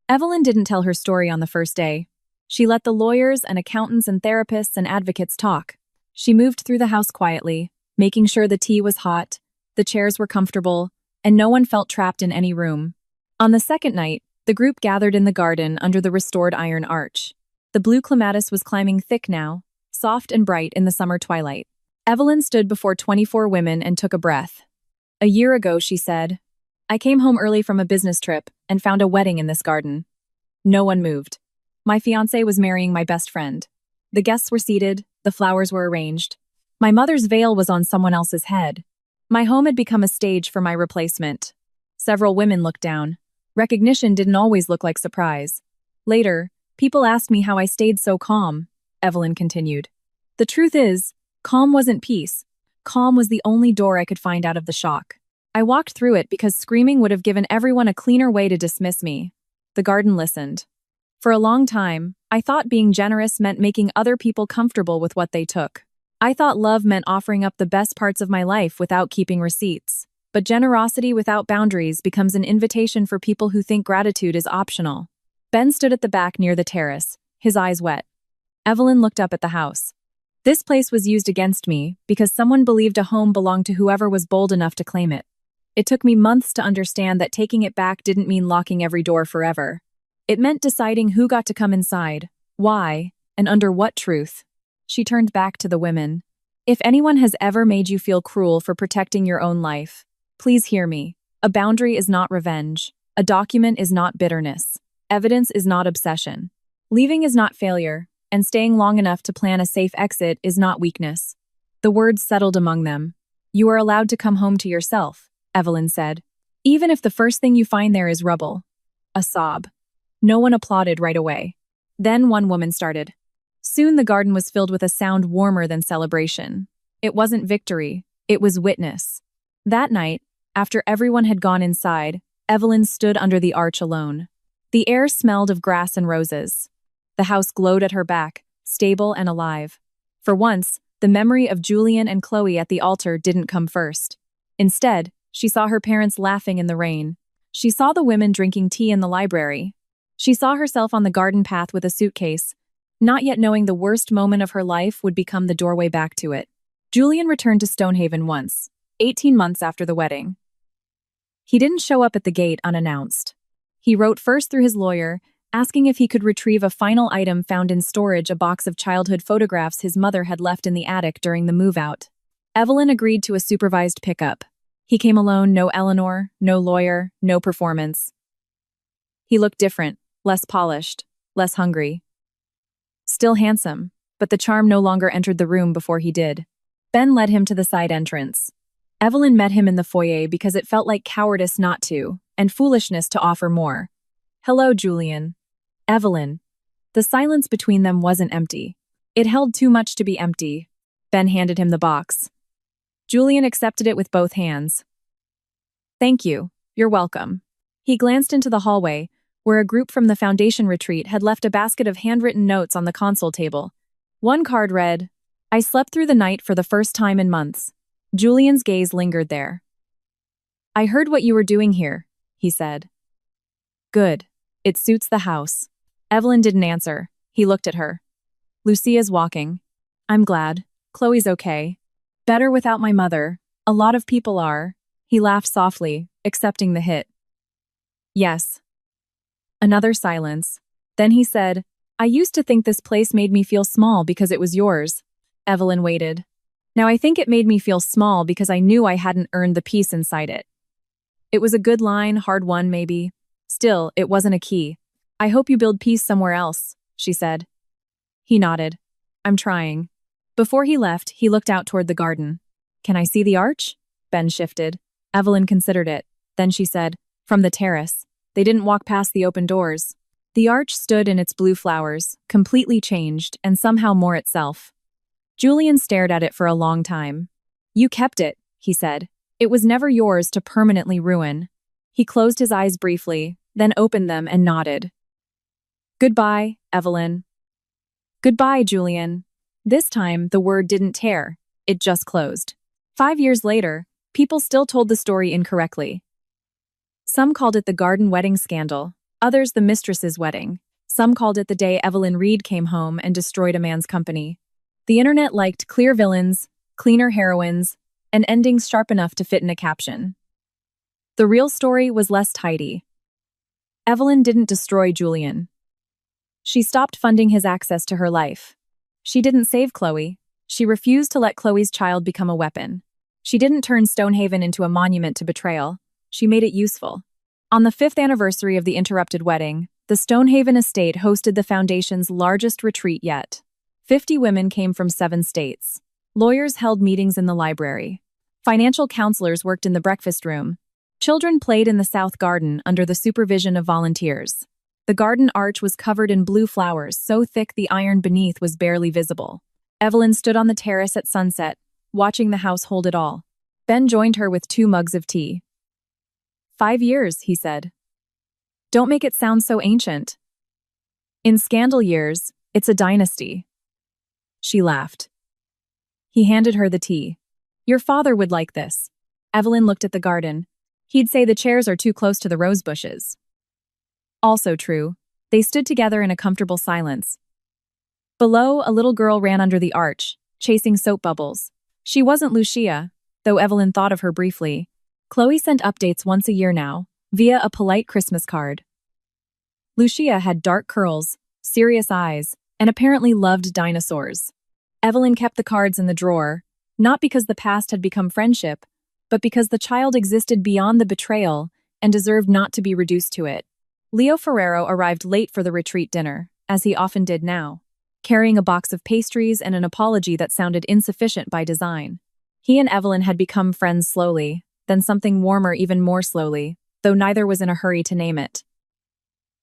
Evelyn didn't tell her story on the first day. She let the lawyers and accountants and therapists and advocates talk. She moved through the house quietly, making sure the tea was hot, the chairs were comfortable, and no one felt trapped in any room. On the second night, the group gathered in the garden under the restored iron arch. The blue clematis was climbing thick now, soft and bright in the summer twilight. Evelyn stood before 24 women and took a breath. "A year ago," she said, "I came home early from a business trip and found a wedding in this garden." No one moved. My fiancé was marrying my best friend. The guests were seated, the flowers were arranged. My mother's veil was on someone else's head. My home had become a stage for my replacement. Several women looked down. Recognition didn't always look like surprise. Later, people asked me how I stayed so calm, Evelyn continued. The truth is, calm wasn't peace. Calm was the only door I could find out of the shock. I walked through it because screaming would have given everyone a cleaner way to dismiss me. The garden listened. For a long time, I thought being generous meant making other people comfortable with what they took. I thought love meant offering up the best parts of my life without keeping receipts. But generosity without boundaries becomes an invitation for people who think gratitude is optional. Ben stood at the back near the terrace, his eyes wet. Evelyn looked up at the house. This place was used against me because someone believed a home belonged to whoever was bold enough to claim it. It took me months to understand that taking it back didn't mean locking every door forever. It meant deciding who got to come inside, why, and under what truth. She turned back to the women. If anyone has ever made you feel cruel for protecting your own life, please hear me. A boundary is not revenge. A document is not bitterness. Evidence is not obsession. Leaving is not failure, and staying long enough to plan a safe exit is not weakness. The words settled among them. You are allowed to come home to yourself, Evelyn said, even if the first thing you find there is rubble. A sob. No one applauded right away. Then one woman started. Soon the garden was filled with a sound warmer than celebration. It wasn't victory, it was witness. That night, after everyone had gone inside, Evelyn stood under the arch alone. The air smelled of grass and roses. The house glowed at her back, stable and alive. For once, the memory of Julian and Chloe at the altar didn't come first. Instead, she saw her parents laughing in the rain. She saw the women drinking tea in the library. She saw herself on the garden path with a suitcase, not yet knowing the worst moment of her life would become the doorway back to it. Julian returned to Stonehaven once, 18 months after the wedding. He didn't show up at the gate unannounced. He wrote first through his lawyer, asking if he could retrieve a final item found in storage, a box of childhood photographs his mother had left in the attic during the move-out. Evelyn agreed to a supervised pickup. He came alone, no Eleanor, no lawyer, no performance. He looked different, less polished, less hungry. Still handsome, but the charm no longer entered the room before he did. Ben led him to the side entrance. Evelyn met him in the foyer because it felt like cowardice not to, and foolishness to offer more. Hello, Julian. Evelyn. The silence between them wasn't empty. It held too much to be empty. Ben handed him the box. Julian accepted it with both hands. Thank you. You're welcome. He glanced into the hallway, where a group from the foundation retreat had left a basket of handwritten notes on the console table. One card read, I slept through the night for the first time in months. Julian's gaze lingered there. I heard what you were doing here, he said. Good. It suits the house. Evelyn didn't answer. He looked at her. Lucia's walking. I'm glad. Chloe's okay. Better without my mother. A lot of people are. He laughed softly, accepting the hit. Yes. Another silence. Then he said, I used to think this place made me feel small because it was yours. Evelyn waited. Now I think it made me feel small because I knew I hadn't earned the peace inside it. It was a good line, hard one maybe. Still, it wasn't a key. I hope you build peace somewhere else, she said. He nodded. I'm trying. Before he left, he looked out toward the garden. Can I see the arch? Ben shifted. Evelyn considered it. Then she said, from the terrace. They didn't walk past the open doors. The arch stood in its blue flowers, completely changed and somehow more itself. Julian stared at it for a long time. You kept it, he said. It was never yours to permanently ruin. He closed his eyes briefly, then opened them and nodded. Goodbye, Evelyn. Goodbye, Julian. This time, the word didn't tear. It just closed. 5 years later, people still told the story incorrectly. Some called it the garden wedding scandal, others the mistress's wedding. Some called it the day Evelyn Reed came home and destroyed a man's company. The internet liked clear villains, cleaner heroines, and endings sharp enough to fit in a caption. The real story was less tidy. Evelyn didn't destroy Julian. She stopped funding his access to her life. She didn't save Chloe. She refused to let Chloe's child become a weapon. She didn't turn Stonehaven into a monument to betrayal. She made it useful. On the 5th anniversary of the interrupted wedding, the Stonehaven estate hosted the foundation's largest retreat yet. 50 women came from 7 states. Lawyers held meetings in the library. Financial counselors worked in the breakfast room. Children played in the south garden under the supervision of volunteers. The garden arch was covered in blue flowers so thick the iron beneath was barely visible. Evelyn stood on the terrace at sunset, watching the house hold it all. Ben joined her with 2 mugs of tea. 5 years, he said. Don't make it sound so ancient. In scandal years, it's a dynasty. She laughed. He handed her the tea. Your father would like this. Evelyn looked at the garden. He'd say the chairs are too close to the rose bushes. Also true. They stood together in a comfortable silence. Below, a little girl ran under the arch, chasing soap bubbles. She wasn't Lucia, though Evelyn thought of her briefly. Chloe sent updates once a year now, via a polite Christmas card. Lucia had dark curls, serious eyes, and apparently loved dinosaurs. Evelyn kept the cards in the drawer, not because the past had become friendship, but because the child existed beyond the betrayal and deserved not to be reduced to it. Leo Ferrero arrived late for the retreat dinner, as he often did now, carrying a box of pastries and an apology that sounded insufficient by design. He and Evelyn had become friends slowly, then something warmer even more slowly, though neither was in a hurry to name it.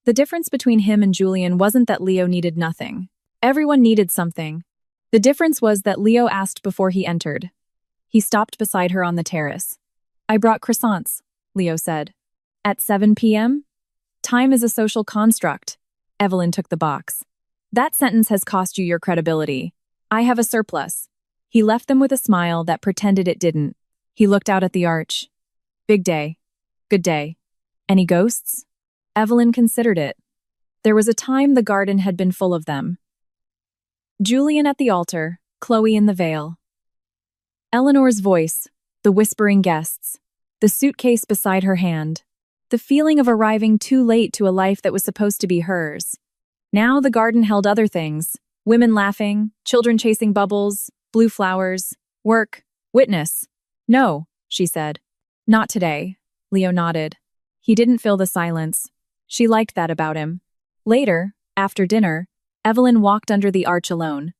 The difference between him and Julian wasn't that Leo needed nothing. Everyone needed something. The difference was that Leo asked before he entered. He stopped beside her on the terrace. I brought croissants, Leo said. At 7 p.m.? Time is a social construct. Evelyn took the box. That sentence has cost you your credibility. I have a surplus. He left them with a smile that pretended it didn't. He looked out at the arch. Big day. Good day. Any ghosts? Evelyn considered it. There was a time the garden had been full of them. Julian at the altar, Chloe in the veil. Eleanor's voice, the whispering guests, the suitcase beside her hand, the feeling of arriving too late to a life that was supposed to be hers. Now the garden held other things, women laughing, children chasing bubbles, blue flowers, work, witness. No, she said. Not today. Leo nodded. He didn't fill the silence. She liked that about him. Later, after dinner, Evelyn walked under the arch alone.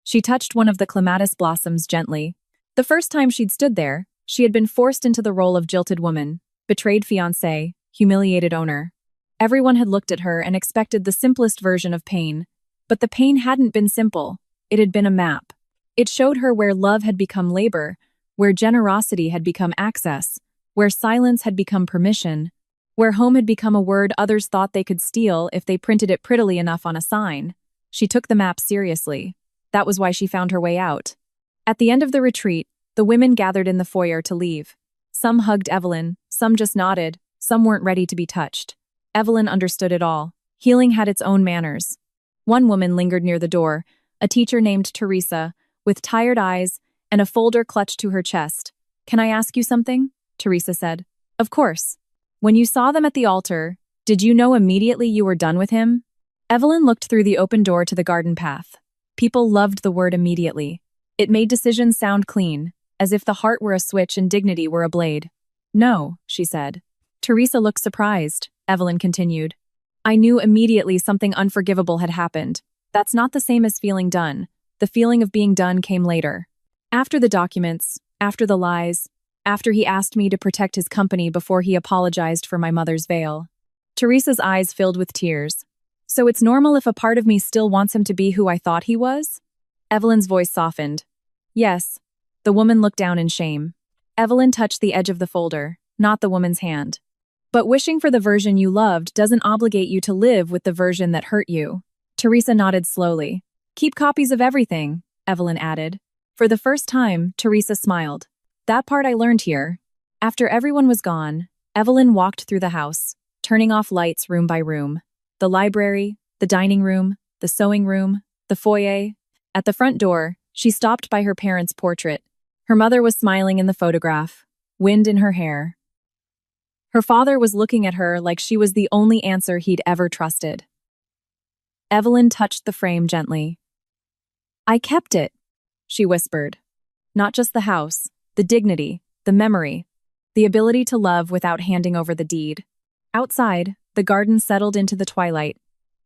She touched one of the clematis blossoms gently. The first time she'd stood there, she had been forced into the role of jilted woman, betrayed fiancé, humiliated owner. Everyone had looked at her and expected the simplest version of pain. But the pain hadn't been simple. It had been a map. It showed her where love had become labor, where generosity had become access, where silence had become permission, where home had become a word others thought they could steal if they printed it prettily enough on a sign. She took the map seriously. That was why she found her way out. At the end of the retreat, the women gathered in the foyer to leave. Some hugged Evelyn, some just nodded, some weren't ready to be touched. Evelyn understood it all. Healing had its own manners. One woman lingered near the door, a teacher named Teresa, with tired eyes and a folder clutched to her chest. Can I ask you something? Teresa said. Of course. When you saw them at the altar, did you know immediately you were done with him? Evelyn looked through the open door to the garden path. People loved the word immediately. It made decisions sound clean, as if the heart were a switch and dignity were a blade. No, she said. Teresa looked surprised. Evelyn continued. I knew immediately something unforgivable had happened. That's not the same as feeling done. The feeling of being done came later. After the documents, after the lies, after he asked me to protect his company before he apologized for my mother's veil. Teresa's eyes filled with tears. So it's normal if a part of me still wants him to be who I thought he was? Evelyn's voice softened. Yes. The woman looked down in shame. Evelyn touched the edge of the folder, not the woman's hand. But wishing for the version you loved doesn't obligate you to live with the version that hurt you. Teresa nodded slowly. Keep copies of everything, Evelyn added. For the first time, Teresa smiled. That part I learned here. After everyone was gone, Evelyn walked through the house, turning off lights room by room. The library, the dining room, the sewing room, the foyer. At the front door, she stopped by her parents' portrait. Her mother was smiling in the photograph, wind in her hair. Her father was looking at her like she was the only answer he'd ever trusted. Evelyn touched the frame gently. "I kept it," she whispered. "Not just the house, the dignity, the memory, the ability to love without handing over the deed." Outside, the garden settled into the twilight.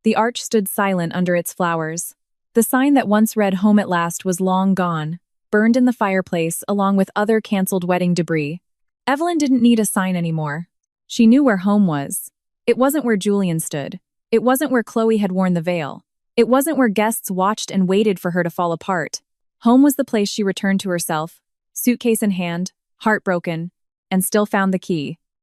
The arch stood silent under its flowers. The sign that once read "Home at Last" was long gone, burned in the fireplace along with other canceled wedding debris. Evelyn didn't need a sign anymore. She knew where home was. It wasn't where Julian stood. It wasn't where Chloe had worn the veil. It wasn't where guests watched and waited for her to fall apart. Home was the place she returned to herself, suitcase in hand, heartbroken, and still found the key.